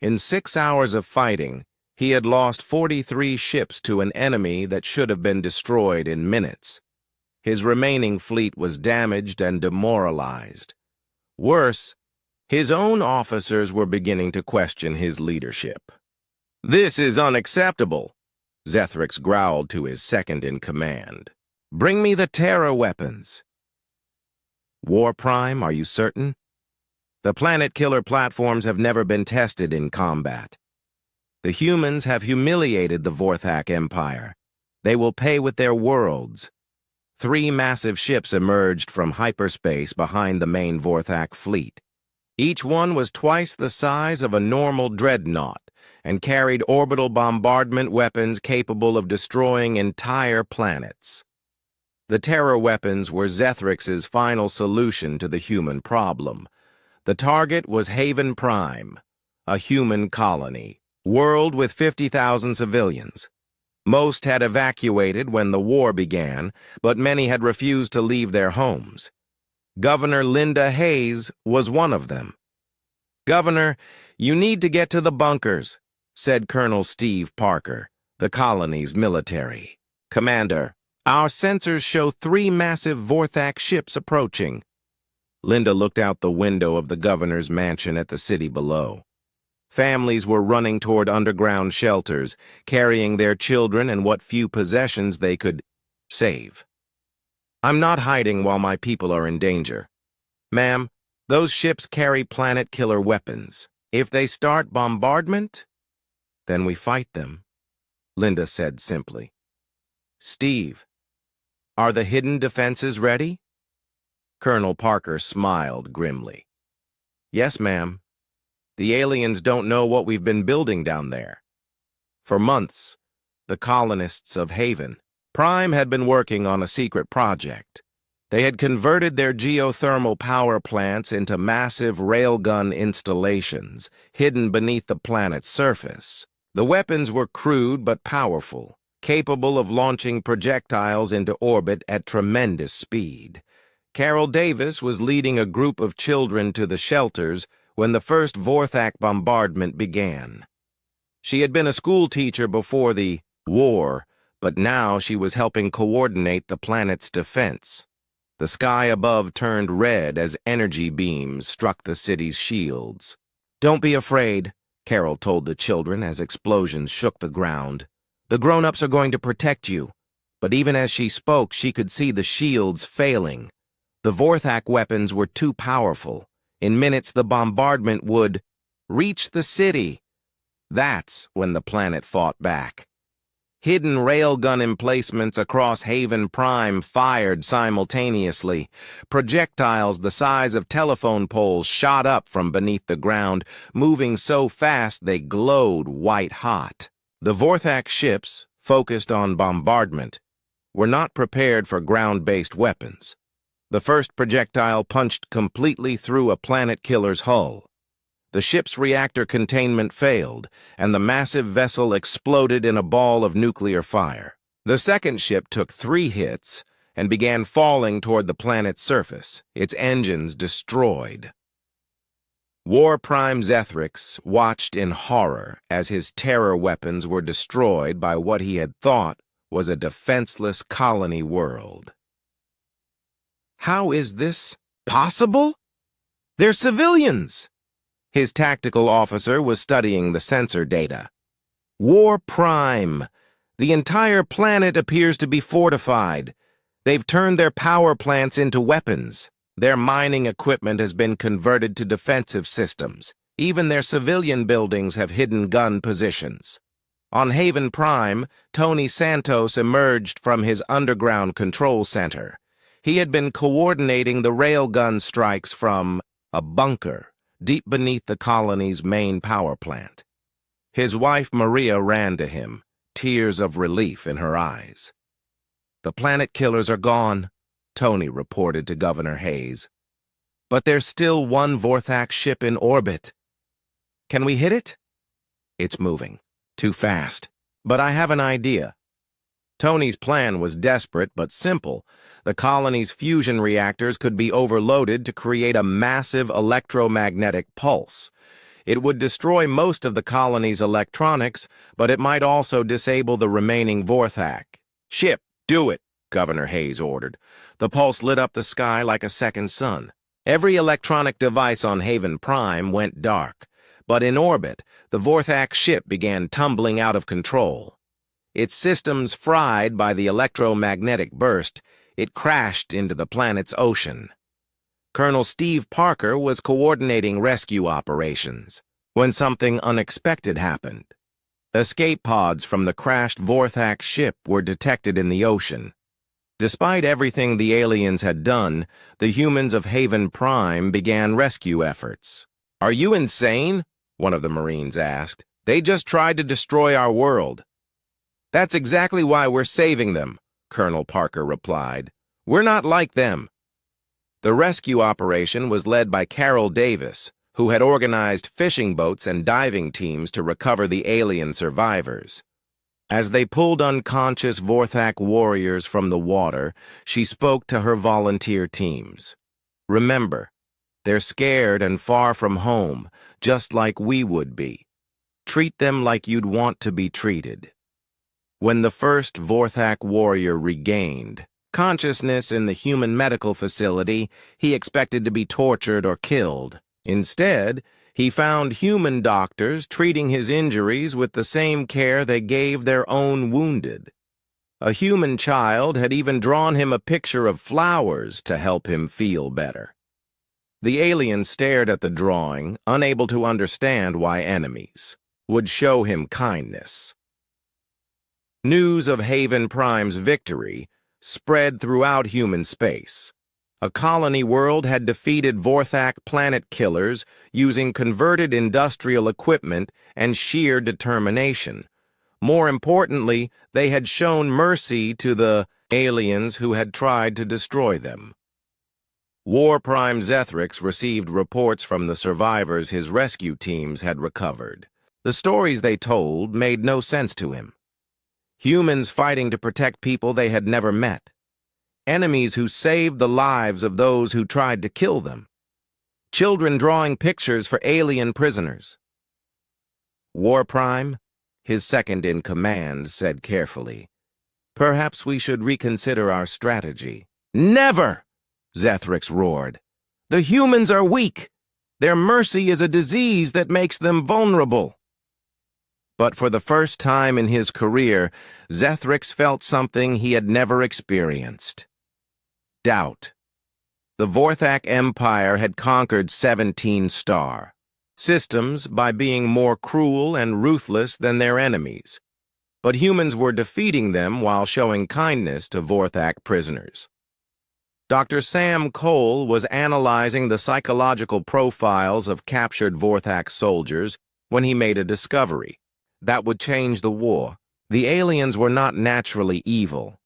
In 6 hours of fighting, he had lost 43 ships to an enemy that should have been destroyed in minutes. His remaining fleet was damaged and demoralized. Worse, his own officers were beginning to question his leadership. "This is unacceptable," Zethrix growled to his second-in-command. "Bring me the terror weapons." "War Prime, are you certain? The planet-killer platforms have never been tested in combat. The humans have humiliated the Vorthak Empire. They will pay with their worlds." 3 massive ships emerged from hyperspace behind the main Vorthak fleet. Each one was twice the size of a normal dreadnought and carried orbital bombardment weapons capable of destroying entire planets. The terror weapons were Zethrix's final solution to the human problem. The target was Haven Prime, a human colony, world with 50,000 civilians. Most had evacuated when the war began, but many had refused to leave their homes. Governor Linda Hayes was one of them. "Governor, you need to get to the bunkers," said Colonel Steve Parker, the colony's military. "Commander, our sensors show 3 massive Vorthak ships approaching." Linda looked out the window of the governor's mansion at the city below. Families were running toward underground shelters, carrying their children and what few possessions they could save. I'm not hiding while my people are in danger. Ma'am, those ships carry planet-killer weapons. If they start bombardment, then we fight them, Linda said simply. Steve, are the hidden defenses ready? Colonel Parker smiled grimly. Yes, ma'am. The aliens don't know what we've been building down there. For months, the colonists of Haven Prime had been working on a secret project. They had converted their geothermal power plants into massive railgun installations hidden beneath the planet's surface. The weapons were crude but powerful, capable of launching projectiles into orbit at tremendous speed. Carol Davis was leading a group of children to the shelters when the first Vorthak bombardment began. She had been a school teacher before the war, but now she was helping coordinate the planet's defense. The sky above turned red as energy beams struck the city's shields. Don't be afraid, Carol told the children as explosions shook the ground. The grown-ups are going to protect you. But even as she spoke, she could see the shields failing. The Vorthak weapons were too powerful. In minutes, the bombardment would reach the city. That's when the planet fought back. Hidden railgun emplacements across Haven Prime fired simultaneously. Projectiles the size of telephone poles shot up from beneath the ground, moving so fast they glowed white-hot. The Vorthak ships, focused on bombardment, were not prepared for ground-based weapons. The first projectile punched completely through a planet killer's hull. The ship's reactor containment failed, and the massive vessel exploded in a ball of nuclear fire. The second ship took 3 hits and began falling toward the planet's surface, its engines destroyed. War Prime Zethrix watched in horror as his terror weapons were destroyed by what he had thought was a defenseless colony world. How is this possible? They're civilians! His tactical officer was studying the sensor data. War Prime. The entire planet appears to be fortified. They've turned their power plants into weapons. Their mining equipment has been converted to defensive systems. Even their civilian buildings have hidden gun positions. On Haven Prime, Tony Santos emerged from his underground control center. He had been coordinating the railgun strikes from a bunker deep beneath the colony's main power plant. His wife Maria ran to him, tears of relief in her eyes. The planet killers are gone, Tony reported to Governor Hayes. But there's still one Vorthak ship in orbit. Can we hit it? It's moving. Too fast. But I have an idea. Tony's plan was desperate but simple. The colony's fusion reactors could be overloaded to create a massive electromagnetic pulse. It would destroy most of the colony's electronics, but it might also disable the remaining Vorthak. Ship, do it, Governor Hayes ordered. The pulse lit up the sky like a second sun. Every electronic device on Haven Prime went dark, but in orbit, the Vorthak ship began tumbling out of control. Its systems fried by the electromagnetic burst, it crashed into the planet's ocean. Colonel Steve Parker was coordinating rescue operations when something unexpected happened. Escape pods from the crashed Vorthak ship were detected in the ocean. Despite everything the aliens had done, the humans of Haven Prime began rescue efforts. "Are you insane?" one of the Marines asked. "They just tried to destroy our world." "That's exactly why we're saving them," Colonel Parker replied. "We're not like them." The rescue operation was led by Carol Davis, who had organized fishing boats and diving teams to recover the alien survivors. As they pulled unconscious Vorthak warriors from the water, she spoke to her volunteer teams. "Remember, they're scared and far from home, just like we would be. Treat them like you'd want to be treated." When the first Vorthak warrior regained, consciousness in the human medical facility, he expected to be tortured or killed. Instead, he found human doctors treating his injuries with the same care they gave their own wounded. A human child had even drawn him a picture of flowers to help him feel better. The alien stared at the drawing, unable to understand why enemies would show him kindness. News of Haven Prime's victory spread throughout human space. A colony world had defeated Vorthak planet killers using converted industrial equipment and sheer determination. More importantly, they had shown mercy to the aliens who had tried to destroy them. War Prime Zethrix received reports from the survivors his rescue teams had recovered. The stories they told made no sense to him. Humans fighting to protect people they had never met. Enemies who saved the lives of those who tried to kill them. Children drawing pictures for alien prisoners. War Prime, his second-in-command, said carefully, "Perhaps we should reconsider our strategy." "Never!" Zethrix roared. "The humans are weak. Their mercy is a disease that makes them vulnerable." But for the first time in his career, Zethrix felt something he had never experienced. Doubt. The Vorthak Empire had conquered 17 star systems by being more cruel and ruthless than their enemies, but humans were defeating them while showing kindness to Vorthak prisoners. Dr. Sam Cole was analyzing the psychological profiles of captured Vorthak soldiers when he made a discovery that would change the war. The aliens were not naturally evil.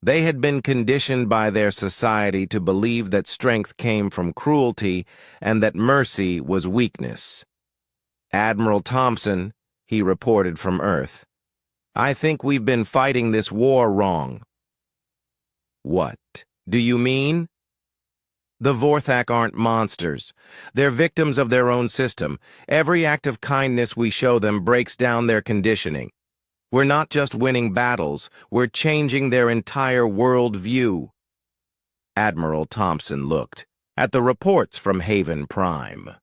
They had been conditioned by their society to believe that strength came from cruelty and that mercy was weakness. "Admiral Thompson," he reported from Earth, "I think we've been fighting this war wrong." "What do you mean?" "The Vorthak aren't monsters. They're victims of their own system. Every act of kindness we show them breaks down their conditioning. We're not just winning battles, we're changing their entire world view." Admiral Thompson looked at the reports from Haven Prime.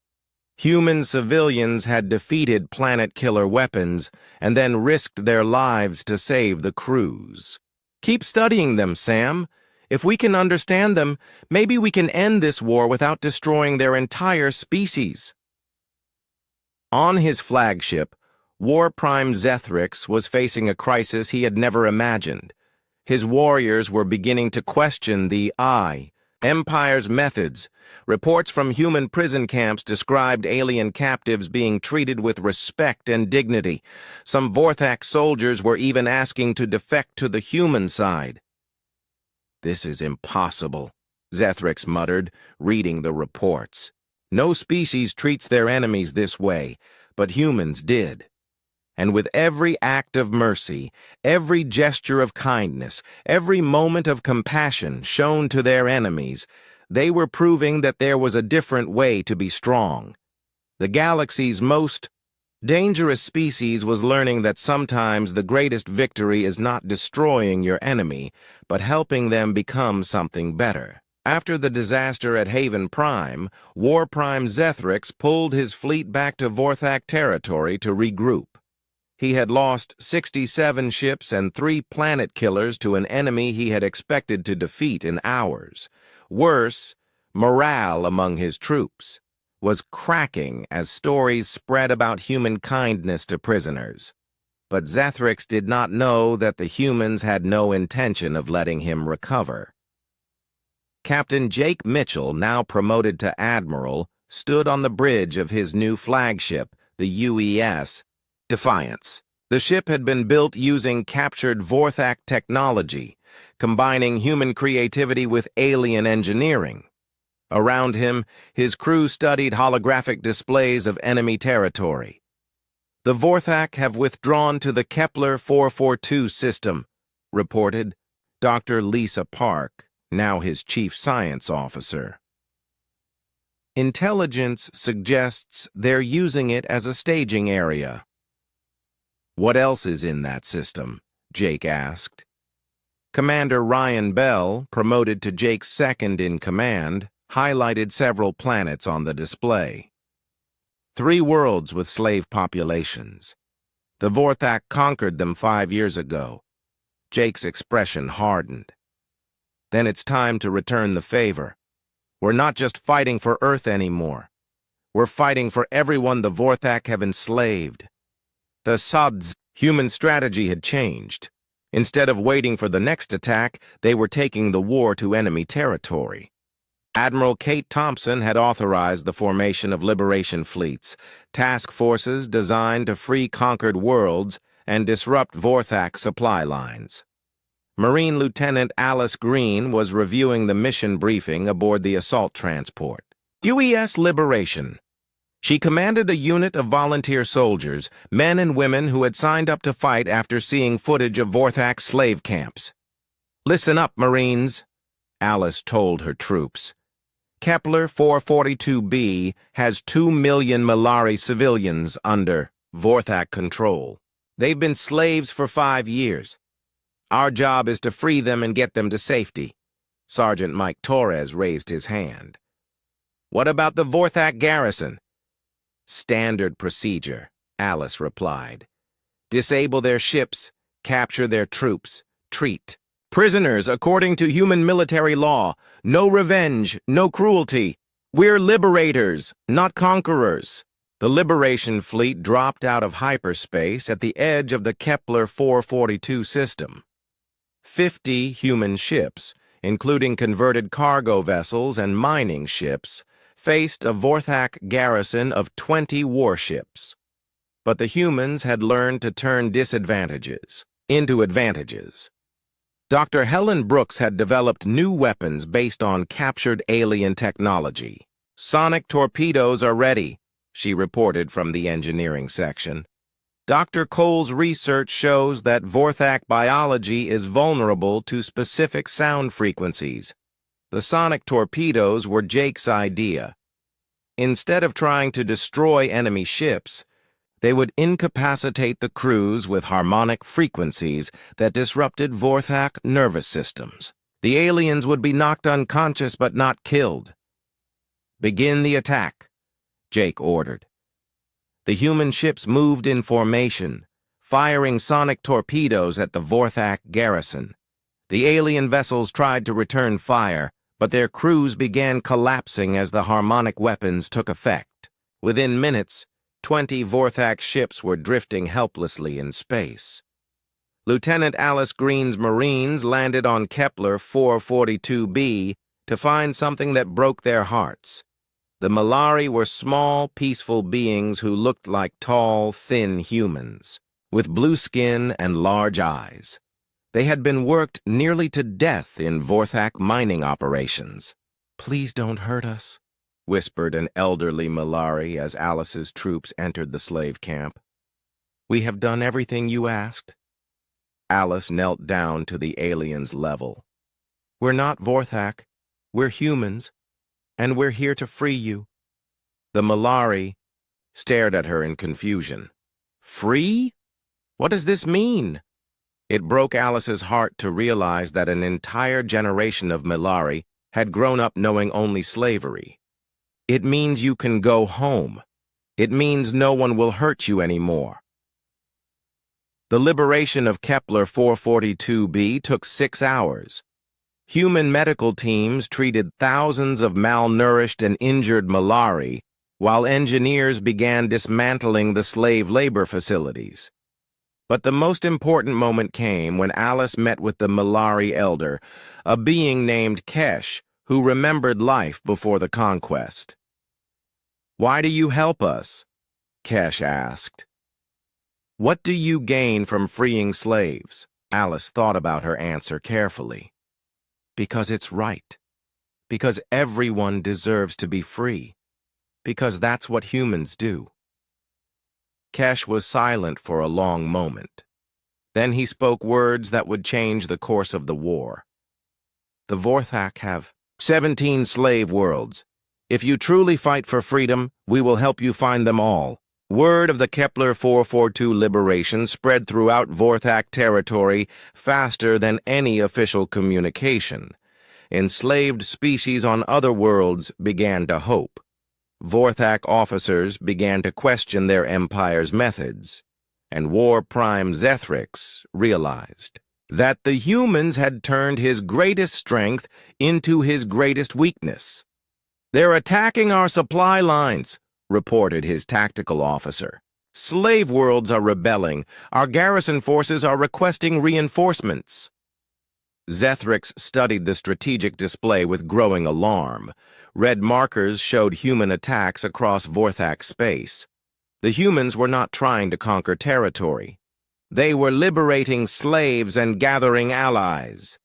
Human civilians had defeated planet-killer weapons and then risked their lives to save the crews. "Keep studying them, Sam. If we can understand them, maybe we can end this war without destroying their entire species." On his flagship, War Prime Zethrix was facing a crisis he had never imagined. His warriors were beginning to question the Empire's methods. Reports from human prison camps described alien captives being treated with respect and dignity. Some Vorthak soldiers were even asking to defect to the human side. "This is impossible," Zethrix muttered, reading the reports. "No species treats their enemies this way, but humans did. And with every act of mercy, every gesture of kindness, every moment of compassion shown to their enemies, they were proving that there was a different way to be strong. The galaxy's most dangerous species was learning that sometimes the greatest victory is not destroying your enemy, but helping them become something better." After the disaster at Haven Prime, War Prime Zethrix pulled his fleet back to Vorthak territory to regroup. He had lost 67 ships and 3 planet killers to an enemy he had expected to defeat in hours. Worse, morale among his troops was cracking as stories spread about human kindness to prisoners. But Zethrix did not know that the humans had no intention of letting him recover. Captain Jake Mitchell, now promoted to Admiral, stood on the bridge of his new flagship, the UES Defiance. The ship had been built using captured Vorthak technology, combining human creativity with alien engineering. Around him, his crew studied holographic displays of enemy territory. "The Vorthak have withdrawn to the Kepler 442 system," reported Dr. Lisa Park, now his chief science officer. "Intelligence suggests they're using it as a staging area." "What else is in that system?" Jake asked. Commander Ryan Bell, promoted to Jake's second in command, highlighted several planets on the display. 3 worlds with slave populations. The Vorthak conquered them 5 years ago. Jake's expression hardened. Then it's time to return the favor. We're not just fighting for Earth anymore. We're fighting for everyone the Vorthak have enslaved. The Sod's human strategy had changed. Instead of waiting for the next attack, they were taking the war to enemy territory. Admiral Kate Thompson had authorized the formation of liberation fleets, task forces designed to free conquered worlds and disrupt Vorthak supply lines. Marine Lieutenant Alice Green was reviewing the mission briefing aboard the assault transport. UES Liberation. She commanded a unit of volunteer soldiers, men and women who had signed up to fight after seeing footage of Vorthak slave camps. "Listen up, Marines," Alice told her troops. Kepler 442b has 2 million Malari civilians under Vorthak control. They've been slaves for 5 years. Our job is to free them and get them to safety. Sergeant Mike Torres raised his hand. "What about the Vorthak garrison?" "Standard procedure," Alice replied. "Disable their ships, capture their troops, treat prisoners according to human military law. No revenge, no cruelty. We're liberators, not conquerors." The Liberation Fleet dropped out of hyperspace at the edge of the Kepler 442 system. 50 human ships, including converted cargo vessels and mining ships, faced a Vorthak garrison of 20 warships. But the humans had learned to turn disadvantages into advantages. Dr. Helen Brooks had developed new weapons based on captured alien technology. "Sonic torpedoes are ready," she reported from the engineering section. Dr. Cole's research shows that Vorthak biology is vulnerable to specific sound frequencies. The sonic torpedoes were Jake's idea. Instead of trying to destroy enemy ships, they would incapacitate the crews with harmonic frequencies that disrupted Vorthak nervous systems. The aliens would be knocked unconscious but not killed. "Begin the attack," Jake ordered. The human ships moved in formation, firing sonic torpedoes at the Vorthak garrison. The alien vessels tried to return fire, but their crews began collapsing as the harmonic weapons took effect. Within minutes, 20 Vorthak ships were drifting helplessly in space. Lieutenant Alice Green's Marines landed on Kepler 442b to find something that broke their hearts. The Malari were small, peaceful beings who looked like tall, thin humans, with blue skin and large eyes. They had been worked nearly to death in Vorthak mining operations. "Please don't hurt us," whispered an elderly Malari as Alice's troops entered the slave camp. "We have done everything you asked." Alice knelt down to the alien's level. "We're not Vorthak. We're humans, and we're here to free you." The Malari stared at her in confusion. "Free? What does this mean?" It broke Alice's heart to realize that an entire generation of Malari had grown up knowing only slavery. "It means you can go home. It means no one will hurt you anymore." The liberation of Kepler 442b took 6 hours. Human medical teams treated thousands of malnourished and injured Malari, while engineers began dismantling the slave labor facilities. But the most important moment came when Alice met with the Malari elder, a being named Kesh, who remembered life before the conquest. "Why do you help us?" Kesh asked. "What do you gain from freeing slaves?" Alice thought about her answer carefully. "Because it's right. Because everyone deserves to be free. Because that's what humans do." Kesh was silent for a long moment. Then he spoke words that would change the course of the war. "The Vorthak have 17 slave worlds. If you truly fight for freedom, we will help you find them all. Word of the Kepler 442 liberation spread throughout Vorthak territory faster than any official communication. Enslaved species on other worlds began to hope. Vorthak officers began to question their empire's methods, and War Prime Zethrix realized that the humans had turned his greatest strength into his greatest weakness. "They're attacking our supply lines," reported his tactical officer. "Slave worlds are rebelling. Our garrison forces are requesting reinforcements." Zethrix studied the strategic display with growing alarm. Red markers showed human attacks across Vorthak space. The humans were not trying to conquer territory. They were liberating slaves and gathering allies.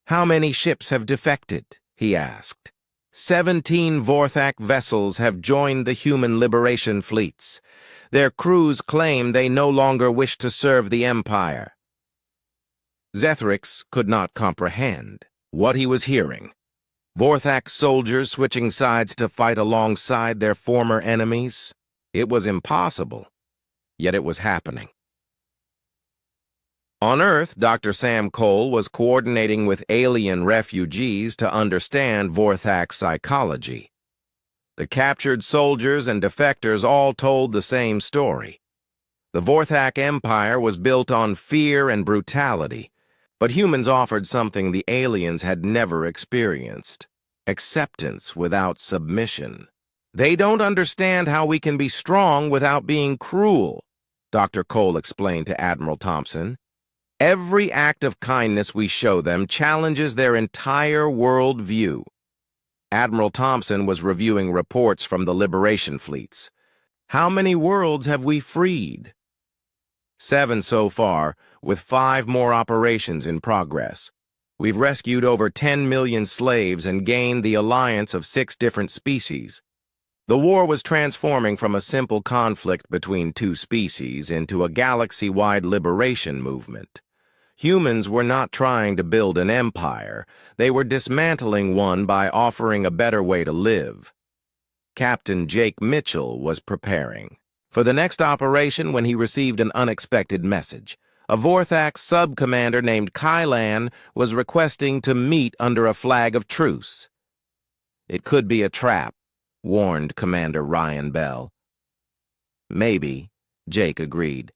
"How many ships have defected?" he asked. 17 Vorthak vessels have joined the human liberation fleets. Their crews claim they no longer wish to serve the Empire. Zethrix could not comprehend what he was hearing. Vorthak soldiers switching sides to fight alongside their former enemies? It was impossible, yet it was happening. On Earth, Dr. Sam Cole was coordinating with alien refugees to understand Vorthak psychology. The captured soldiers and defectors all told the same story. The Vorthak Empire was built on fear and brutality, but humans offered something the aliens had never experienced: acceptance without submission. "They don't understand how we can be strong without being cruel," Dr. Cole explained to Admiral Thompson. "Every act of kindness we show them challenges their entire world view." Admiral Thompson was reviewing reports from the liberation fleets. "How many worlds have we freed?" 7 so far, with 5 more operations in progress. We've rescued over 10 million slaves and gained the alliance of 6 different species. The war was transforming from a simple conflict between 2 species into a galaxy-wide liberation movement. Humans were not trying to build an empire. They were dismantling one by offering a better way to live. Captain Jake Mitchell was preparing for the next operation when he received an unexpected message. A Vorthak sub-commander named Kylan was requesting to meet under a flag of truce. "It could be a trap," warned Commander Ryan Bell. "Maybe," Jake agreed.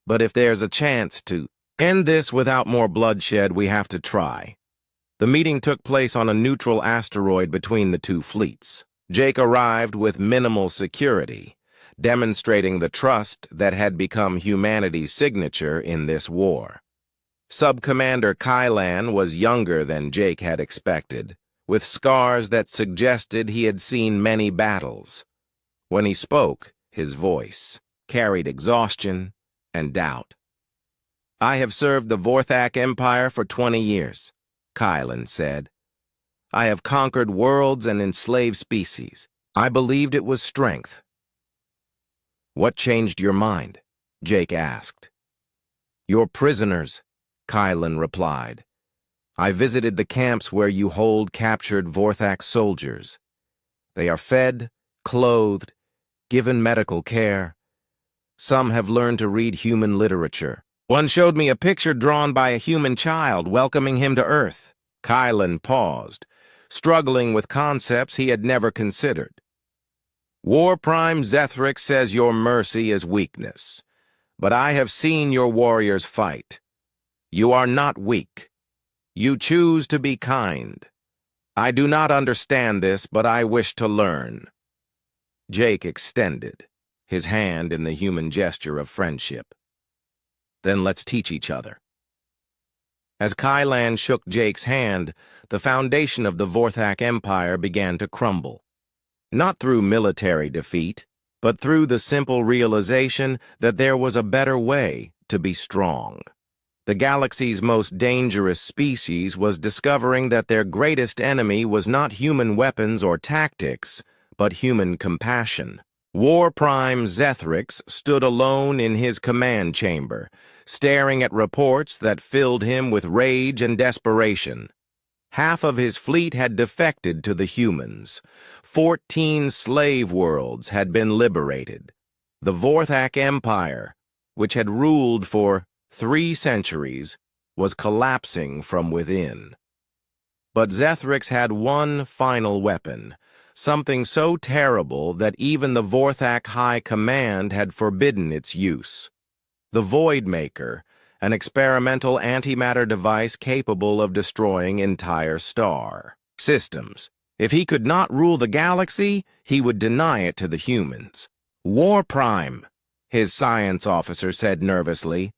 "But if there's a chance to end this without more bloodshed, we have to try." The meeting took place on a neutral asteroid between the 2 fleets. Jake arrived with minimal security, demonstrating the trust that had become humanity's signature in this war. Sub-Commander Kylan was younger than Jake had expected, with scars that suggested he had seen many battles. When he spoke, his voice carried exhaustion and doubt. "I have served the Vorthak Empire for 20 years, Kylan said. "I have conquered worlds and enslaved species. I believed it was strength." "What changed your mind?" Jake asked. "Your prisoners," Kylan replied. "I visited the camps where you hold captured Vorthak soldiers. They are fed, clothed, given medical care. Some have learned to read human literature. One showed me a picture drawn by a human child welcoming him to Earth." Kylan paused, struggling with concepts he had never considered. "War Prime Zethrix says your mercy is weakness, but I have seen your warriors fight. You are not weak. You choose to be kind. I do not understand this, but I wish to learn." Jake extended, his hand in the human gesture of friendship. "Then let's teach each other." As Kylan shook Jake's hand, the foundation of the Vorthak Empire began to crumble. Not through military defeat, but through the simple realization that there was a better way to be strong. The galaxy's most dangerous species was discovering that their greatest enemy was not human weapons or tactics, but human compassion. War Prime Zethrix stood alone in his command chamber, staring at reports that filled him with rage and desperation. Half of his fleet had defected to the humans. 14 slave worlds had been liberated. The Vorthak Empire, which had ruled for 3 centuries, was collapsing from within. But Zethryx had one final weapon, something so terrible that even the Vorthak High Command had forbidden its use. The Voidmaker, an experimental antimatter device capable of destroying entire star systems. If he could not rule the galaxy, he would deny it to the humans. War Prime, his science officer said nervously.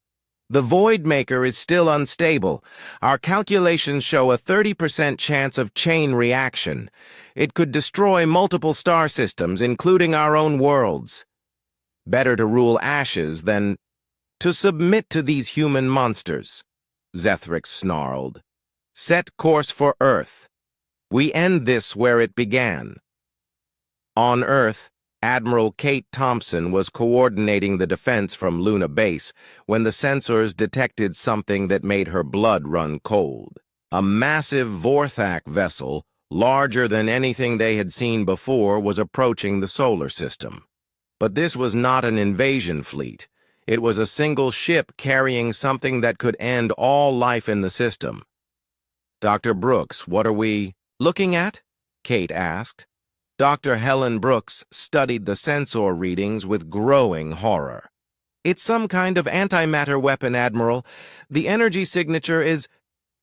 The Voidmaker is still unstable. Our calculations show a 30% chance of chain reaction. It could destroy multiple star systems, including our own worlds. Better to rule ashes than to submit to these human monsters, Zethryx snarled. Set course for Earth. We end this where it began. On Earth, Admiral Kate Thompson was coordinating the defense from Luna Base when the sensors detected something that made her blood run cold. A massive Vorthak vessel, larger than anything they had seen before, was approaching the solar system. But this was not an invasion fleet. It was a single ship carrying something that could end all life in the system. Dr. Brooks, what are we looking at? Kate asked. Dr. Helen Brooks studied the sensor readings with growing horror. It's some kind of antimatter weapon, Admiral. The energy signature is...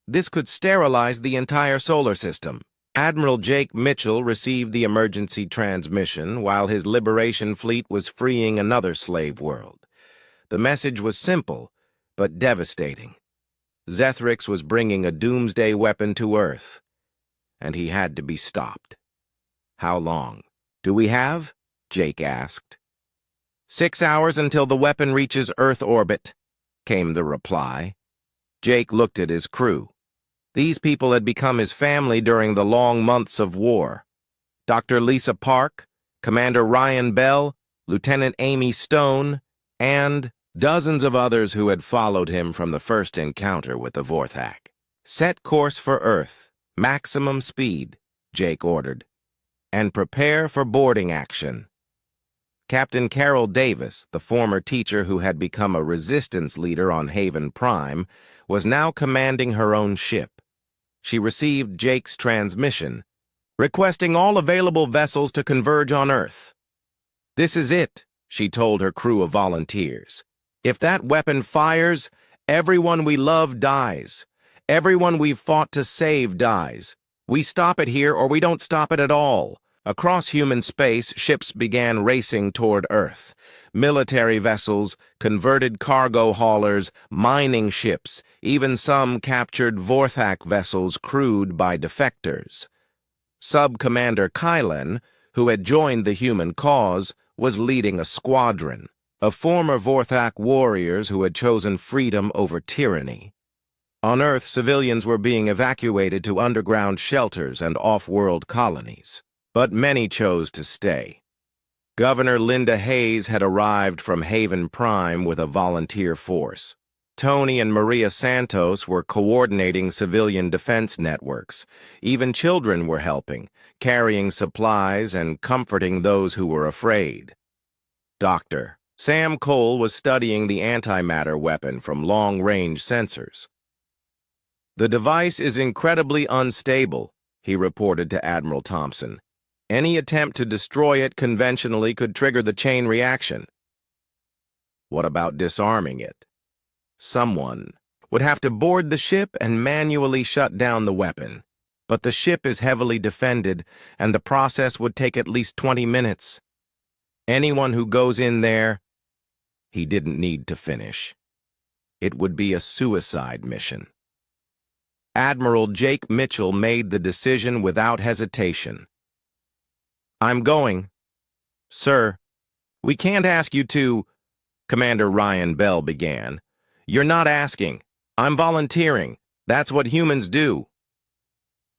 This could sterilize the entire solar system. Admiral Jake Mitchell received the emergency transmission while his Liberation fleet was freeing another slave world. The message was simple, but devastating. Zethryx was bringing a doomsday weapon to Earth, and he had to be stopped. How long do we have? Jake asked. 6 hours until the weapon reaches Earth orbit, came the reply. Jake looked at his crew. These people had become his family during the long months of war. Dr. Lisa Park, Commander Ryan Bell, Lieutenant Amy Stone, and dozens of others who had followed him from the first encounter with the Vorthak. Set course for Earth, maximum speed, Jake ordered, and prepare for boarding action. Captain Carol Davis, the former teacher who had become a resistance leader on Haven Prime, was now commanding her own ship. She received Jake's transmission, requesting all available vessels to converge on Earth. This is it, she told her crew of volunteers. If that weapon fires, everyone we love dies. Everyone we've fought to save dies. We stop it here or we don't stop it at all. Across human space, ships began racing toward Earth. Military vessels, converted cargo haulers, mining ships, even some captured Vorthak vessels crewed by defectors. Sub-Commander Kylan, who had joined the human cause, was leading a squadron of former Vorthak warriors who had chosen freedom over tyranny. On Earth, civilians were being evacuated to underground shelters and off-world colonies. But many chose to stay. Governor Linda Hayes had arrived from Haven Prime with a volunteer force. Tony and Maria Santos were coordinating civilian defense networks. Even children were helping, carrying supplies and comforting those who were afraid. Dr. Sam Cole was studying the antimatter weapon from long-range sensors. The device is incredibly unstable, he reported to Admiral Thompson. Any attempt to destroy it conventionally could trigger the chain reaction. What about disarming it? Someone would have to board the ship and manually shut down the weapon. But the ship is heavily defended, and the process would take at least 20 minutes. Anyone who goes in there, he didn't need to finish. It would be a suicide mission. Admiral Jake Mitchell made the decision without hesitation. I'm going. Sir, we can't ask you to, Commander Ryan Bell began. You're not asking. I'm volunteering. That's what humans do.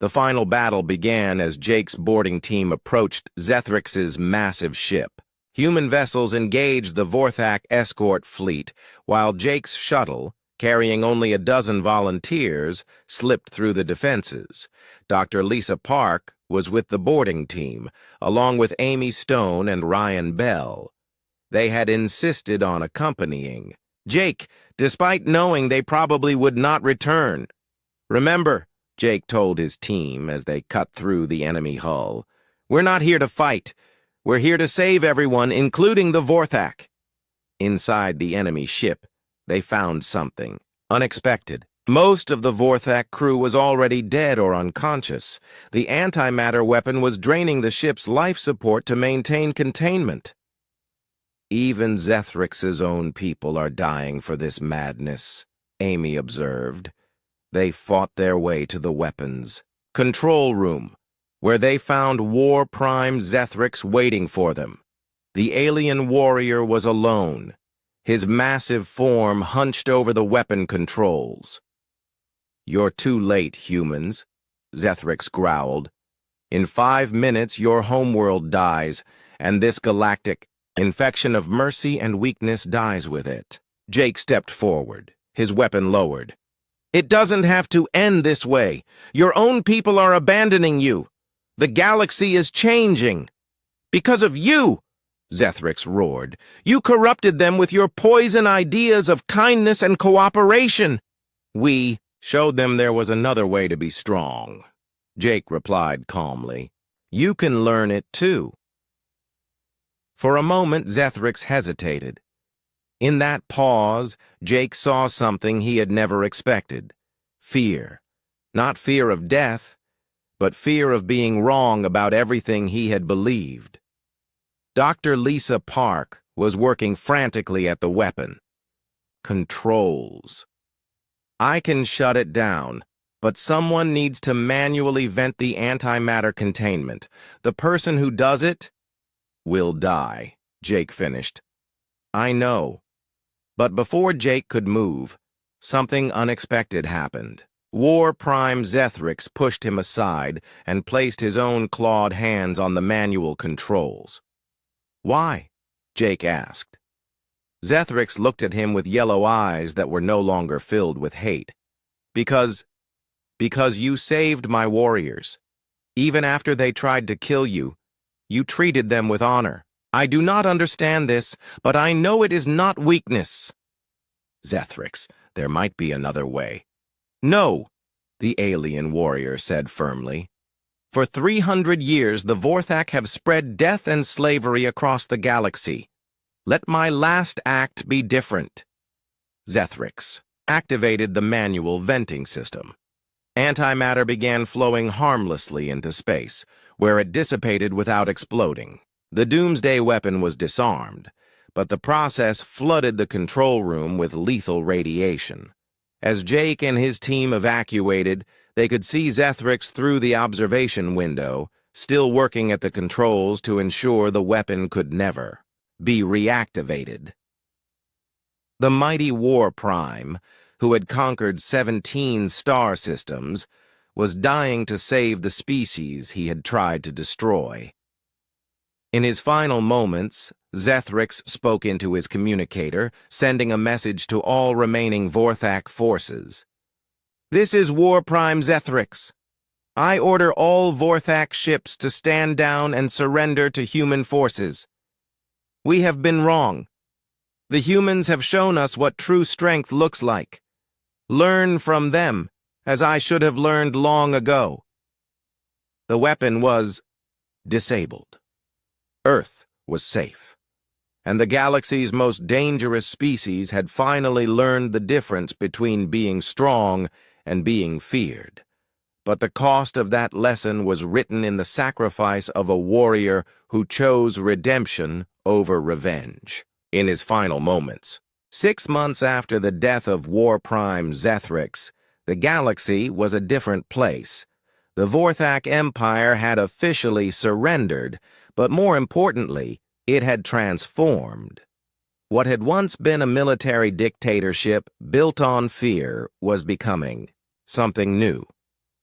The final battle began as Jake's boarding team approached Zethryx's massive ship. Human vessels engaged the Vorthak escort fleet, while Jake's shuttle, carrying only a dozen volunteers, slipped through the defenses. Dr. Lisa Park was with the boarding team, along with Amy Stone and Ryan Bell. They had insisted on accompanying Jake, despite knowing they probably would not return. "Remember," Jake told his team as they cut through the enemy hull, "we're not here to fight. We're here to save everyone, including the Vorthak." Inside the enemy ship, they found something unexpected. Most of the Vorthak crew was already dead or unconscious. The antimatter weapon was draining the ship's life support to maintain containment. "Even Zethrix's own people are dying for this madness," Amy observed. They fought their way to the weapons control room, where they found War Prime Zethrix waiting for them. The alien warrior was alone, his massive form hunched over the weapon controls. "You're too late, humans," Zethrix growled. "In 5 minutes, your homeworld dies, and this galactic infection of mercy and weakness dies with it." Jake stepped forward, his weapon lowered. "It doesn't have to end this way. Your own people are abandoning you. The galaxy is changing. Because of you," Zethrix roared. "You corrupted them with your poison ideas of kindness and cooperation." "We showed them there was another way to be strong," Jake replied calmly. "You can learn it too." For a moment, Zethrix hesitated. In that pause, Jake saw something he had never expected. Fear. Not fear of death, but fear of being wrong about everything he had believed. Dr. Lisa Park was working frantically at the weapon. Controls. "I can shut it down, but someone needs to manually vent the antimatter containment. The person who does it will die," Jake finished. "I know." But before Jake could move, something unexpected happened. War Prime Zethrix pushed him aside and placed his own clawed hands on the manual controls. "Why?" Jake asked. Zethrix looked at him with yellow eyes that were no longer filled with hate. Because you saved my warriors. Even after they tried to kill you, you treated them with honor. I do not understand this, but I know it is not weakness." "Zethrix, there might be another way." "No," the alien warrior said firmly. "For 300 years, the Vorthak have spread death and slavery across the galaxy. Let my last act be different." Zethrix activated the manual venting system. Antimatter began flowing harmlessly into space, where it dissipated without exploding. The doomsday weapon was disarmed, but the process flooded the control room with lethal radiation. As Jake and his team evacuated, they could see Zethrix through the observation window, still working at the controls to ensure the weapon could never be reactivated. The mighty War Prime, who had conquered 17 star systems, was dying to save the species he had tried to destroy. In his final moments, Zethrix spoke into his communicator, sending a message to all remaining Vorthak forces. "This is War Prime Zethrix. I order all Vorthak ships to stand down and surrender to human forces. We have been wrong. The humans have shown us what true strength looks like. Learn from them, as I should have learned long ago." The weapon was disabled. Earth was safe, and the galaxy's most dangerous species had finally learned the difference between being strong and being feared. But the cost of that lesson was written in the sacrifice of a warrior who chose redemption over revenge. In his final moments, 6 months after the death of War Prime Zethrix, the galaxy was a different place. The Vorthak Empire had officially surrendered, but more importantly, it had transformed. What had once been a military dictatorship built on fear was becoming something new,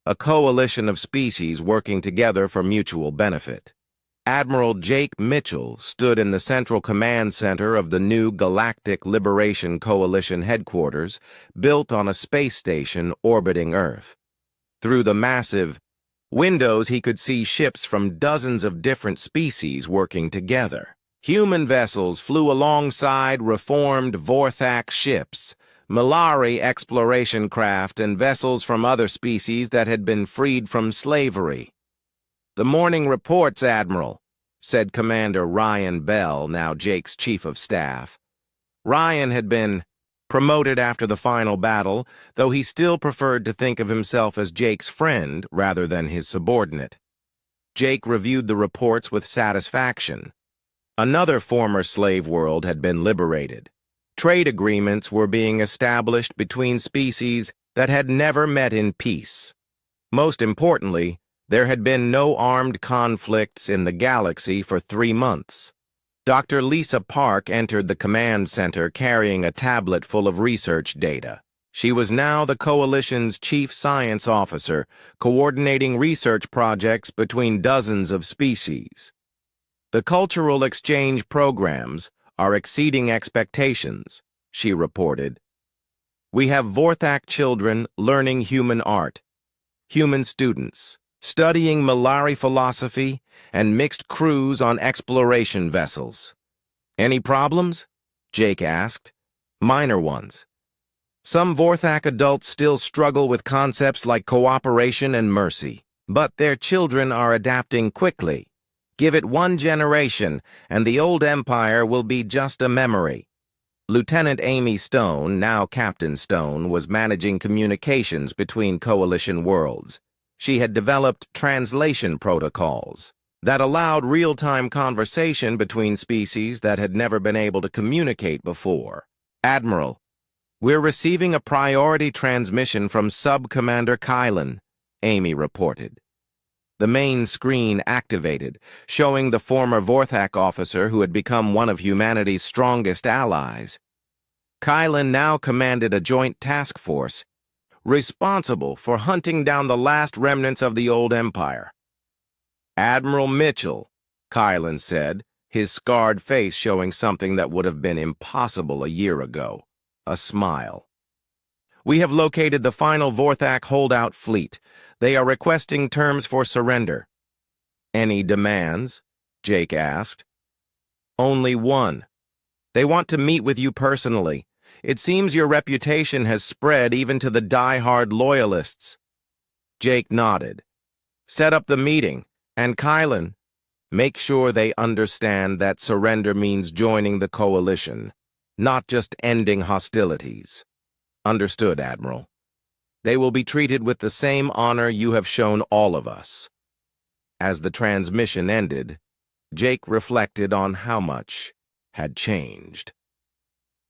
a coalition of species working together for mutual benefit. Admiral Jake Mitchell stood in the Central Command Center of the new Galactic Liberation Coalition headquarters, built on a space station orbiting Earth. Through the massive windows, he could see ships from dozens of different species working together. Human vessels flew alongside reformed Vorthak ships, Milari exploration craft, and vessels from other species that had been freed from slavery. "The morning reports, Admiral," said Commander Ryan Bell, now Jake's chief of staff. Ryan had been promoted after the final battle, though he still preferred to think of himself as Jake's friend rather than his subordinate. Jake reviewed the reports with satisfaction. Another former slave world had been liberated. Trade agreements were being established between species that had never met in peace. Most importantly, there had been no armed conflicts in the galaxy for 3 months. Dr. Lisa Park entered the command center carrying a tablet full of research data. She was now the Coalition's chief science officer, coordinating research projects between dozens of species. "The cultural exchange programs are exceeding expectations," she reported. "We have Vorthak children learning human art, human students studying Milari philosophy, and mixed crews on exploration vessels." "Any problems?" Jake asked. "Minor ones. Some Vorthak adults still struggle with concepts like cooperation and mercy, but their children are adapting quickly. Give it 1 generation, and the old empire will be just a memory." Lieutenant Amy Stone, now Captain Stone, was managing communications between Coalition worlds. She had developed translation protocols that allowed real-time conversation between species that had never been able to communicate before. "Admiral, we're receiving a priority transmission from Sub-Commander Kylan," Amy reported. The main screen activated, showing the former Vorthak officer who had become one of humanity's strongest allies. Kylan now commanded a joint task force responsible for hunting down the last remnants of the old empire. "Admiral Mitchell," Kylan said, his scarred face showing something that would have been impossible a year ago, a smile. "We have located the final Vorthak holdout fleet. They are requesting terms for surrender." "Any demands?" Jake asked. "Only one. They want to meet with you personally. It seems your reputation has spread even to the die-hard loyalists." Jake nodded. "Set up the meeting, and Kylan, make sure they understand that surrender means joining the Coalition, not just ending hostilities." "Understood, Admiral. They will be treated with the same honor you have shown all of us." As the transmission ended, Jake reflected on how much had changed.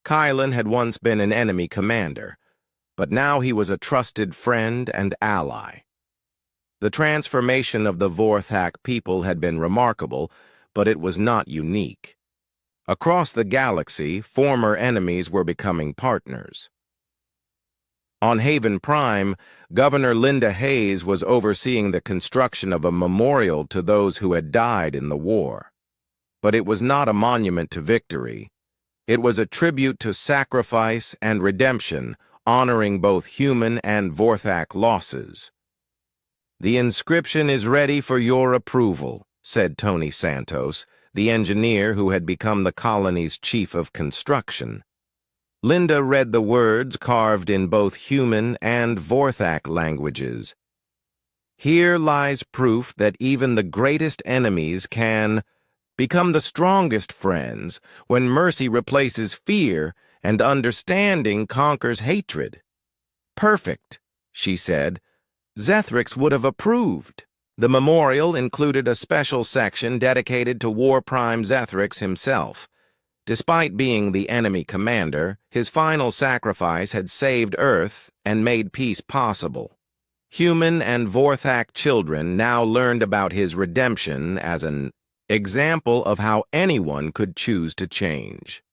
Kylan had once been an enemy commander, but now he was a trusted friend and ally. The transformation of the Vorthak people had been remarkable, but it was not unique. Across the galaxy, former enemies were becoming partners. On Haven Prime, Governor Linda Hayes was overseeing the construction of a memorial to those who had died in the war. But it was not a monument to victory. It was a tribute to sacrifice and redemption, honoring both human and Vorthak losses. "The inscription is ready for your approval," said Tony Santos, the engineer who had become the colony's chief of construction. Linda read the words carved in both human and Vorthak languages. "Here lies proof that even the greatest enemies can become the strongest friends when mercy replaces fear and understanding conquers hatred." "Perfect," she said. "Zethrix would have approved." The memorial included a special section dedicated to War Prime Zethrix himself. Despite being the enemy commander, his final sacrifice had saved Earth and made peace possible. Human and Vorthak children now learned about his redemption as an example of how anyone could choose to change.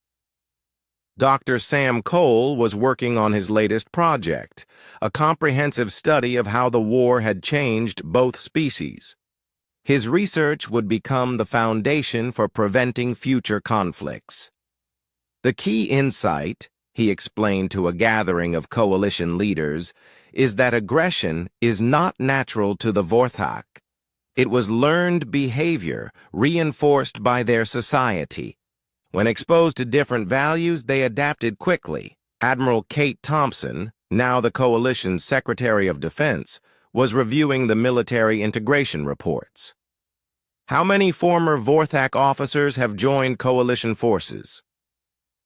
Dr. Sam Cole was working on his latest project, a comprehensive study of how the war had changed both species. His research would become the foundation for preventing future conflicts. "The key insight," he explained to a gathering of Coalition leaders, "is that aggression is not natural to the Vorthak. It was learned behavior, reinforced by their society. When exposed to different values, they adapted quickly. Admiral Kate Thompson, now the Coalition's Secretary of Defense, was reviewing the military integration reports. How many former Vorthak officers have joined Coalition forces?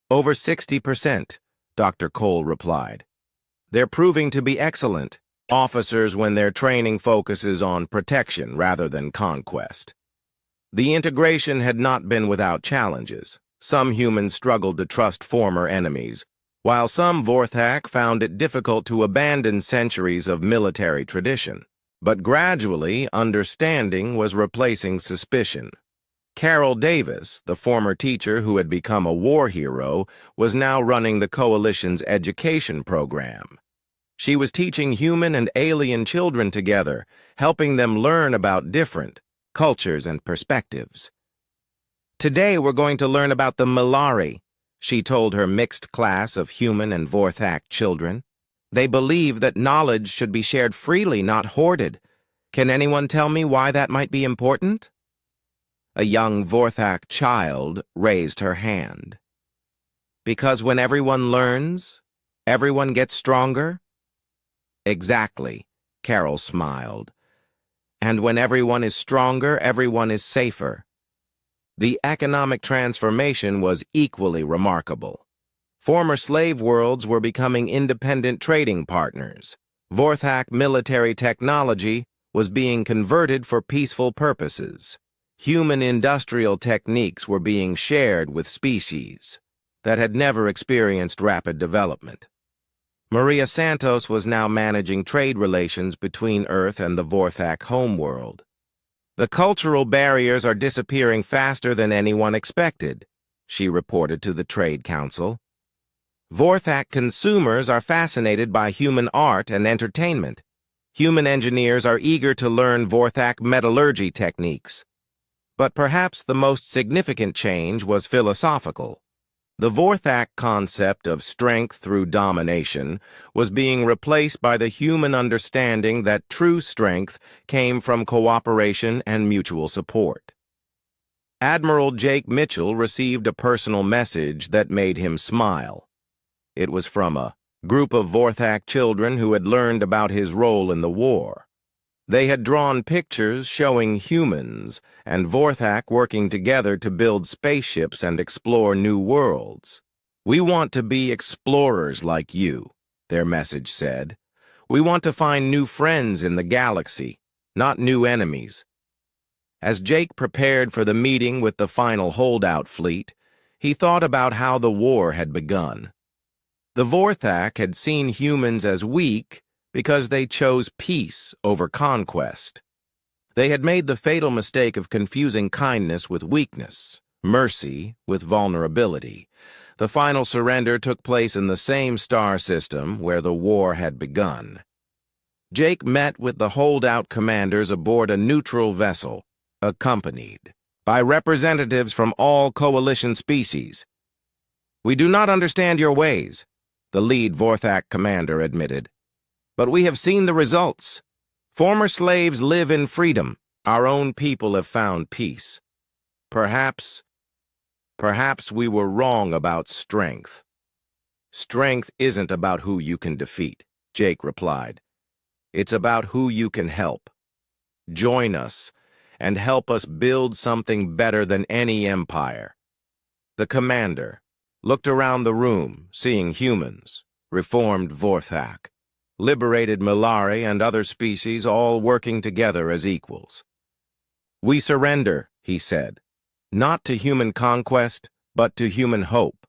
Over 60%, Dr. Cole replied. They're proving to be excellent officers when their training focuses on protection rather than conquest. The integration had not been without challenges. Some humans struggled to trust former enemies, while some Vorthak found it difficult to abandon centuries of military tradition. But gradually, understanding was replacing suspicion. Carol Davis, the former teacher who had become a war hero, was now running the Coalition's education program. She was teaching human and alien children together, helping them learn about different cultures and perspectives. Today we're going to learn about the Milari, she told her mixed class of human and Vorthak children. They believe that knowledge should be shared freely, not hoarded. Can anyone tell me why that might be important? A young Vorthak child raised her hand. Because when everyone learns, everyone gets stronger? Exactly, Carol smiled. And when everyone is stronger, everyone is safer. The economic transformation was equally remarkable. Former slave worlds were becoming independent trading partners. Vorthak military technology was being converted for peaceful purposes. Human industrial techniques were being shared with species that had never experienced rapid development. Maria Santos was now managing trade relations between Earth and the Vorthak homeworld. The cultural barriers are disappearing faster than anyone expected, she reported to the Trade Council. Vorthak consumers are fascinated by human art and entertainment. Human engineers are eager to learn Vorthak metallurgy techniques. But perhaps the most significant change was philosophical. The Vorthak concept of strength through domination was being replaced by the human understanding that true strength came from cooperation and mutual support. Admiral Jake Mitchell received a personal message that made him smile. It was from a group of Vorthak children who had learned about his role in the war. They had drawn pictures showing humans and Vorthak working together to build spaceships and explore new worlds. We want to be explorers like you, their message said. We want to find new friends in the galaxy, not new enemies. As Jake prepared for the meeting with the final holdout fleet, he thought about how the war had begun. The Vorthak had seen humans as weak because they chose peace over conquest. They had made the fatal mistake of confusing kindness with weakness, mercy with vulnerability. The final surrender took place in the same star system where the war had begun. Jake met with the holdout commanders aboard a neutral vessel, accompanied by representatives from all Coalition species. We do not understand your ways, the lead Vorthak commander admitted. But we have seen the results. Former slaves live in freedom. Our own people have found peace. Perhaps we were wrong about strength. Strength isn't about who you can defeat, Jake replied. It's about who you can help. Join us and help us build something better than any empire. The commander looked around the room, seeing humans, reformed Vorthak, liberated Milari and other species all working together as equals. We surrender, he said, not to human conquest, but to human hope.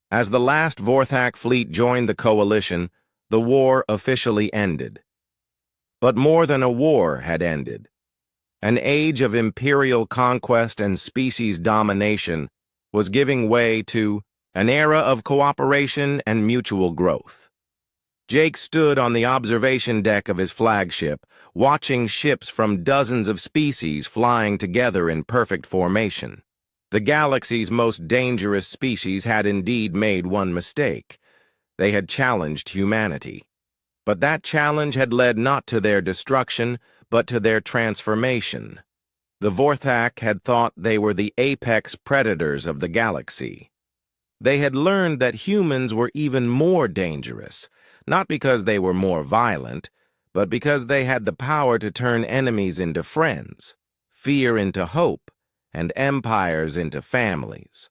As the last Vorthak fleet joined the Coalition, the war officially ended. But more than a war had ended. An age of imperial conquest and species domination was giving way to an era of cooperation and mutual growth. Jake stood on the observation deck of his flagship, watching ships from dozens of species flying together in perfect formation. The galaxy's most dangerous species had indeed made one mistake. They had challenged humanity. But that challenge had led not to their destruction, but to their transformation. The Vorthak had thought they were the apex predators of the galaxy. They had learned that humans were even more dangerous, not because they were more violent, but because they had the power to turn enemies into friends, fear into hope, and empires into families.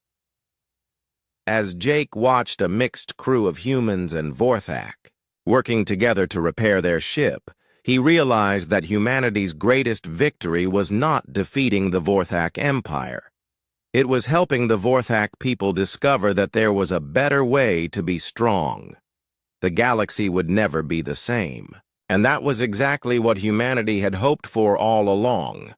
As Jake watched a mixed crew of humans and Vorthak working together to repair their ship, he realized that humanity's greatest victory was not defeating the Vorthak Empire. It was helping the Vorthak people discover that there was a better way to be strong. The galaxy would never be the same. And that was exactly what humanity had hoped for all along.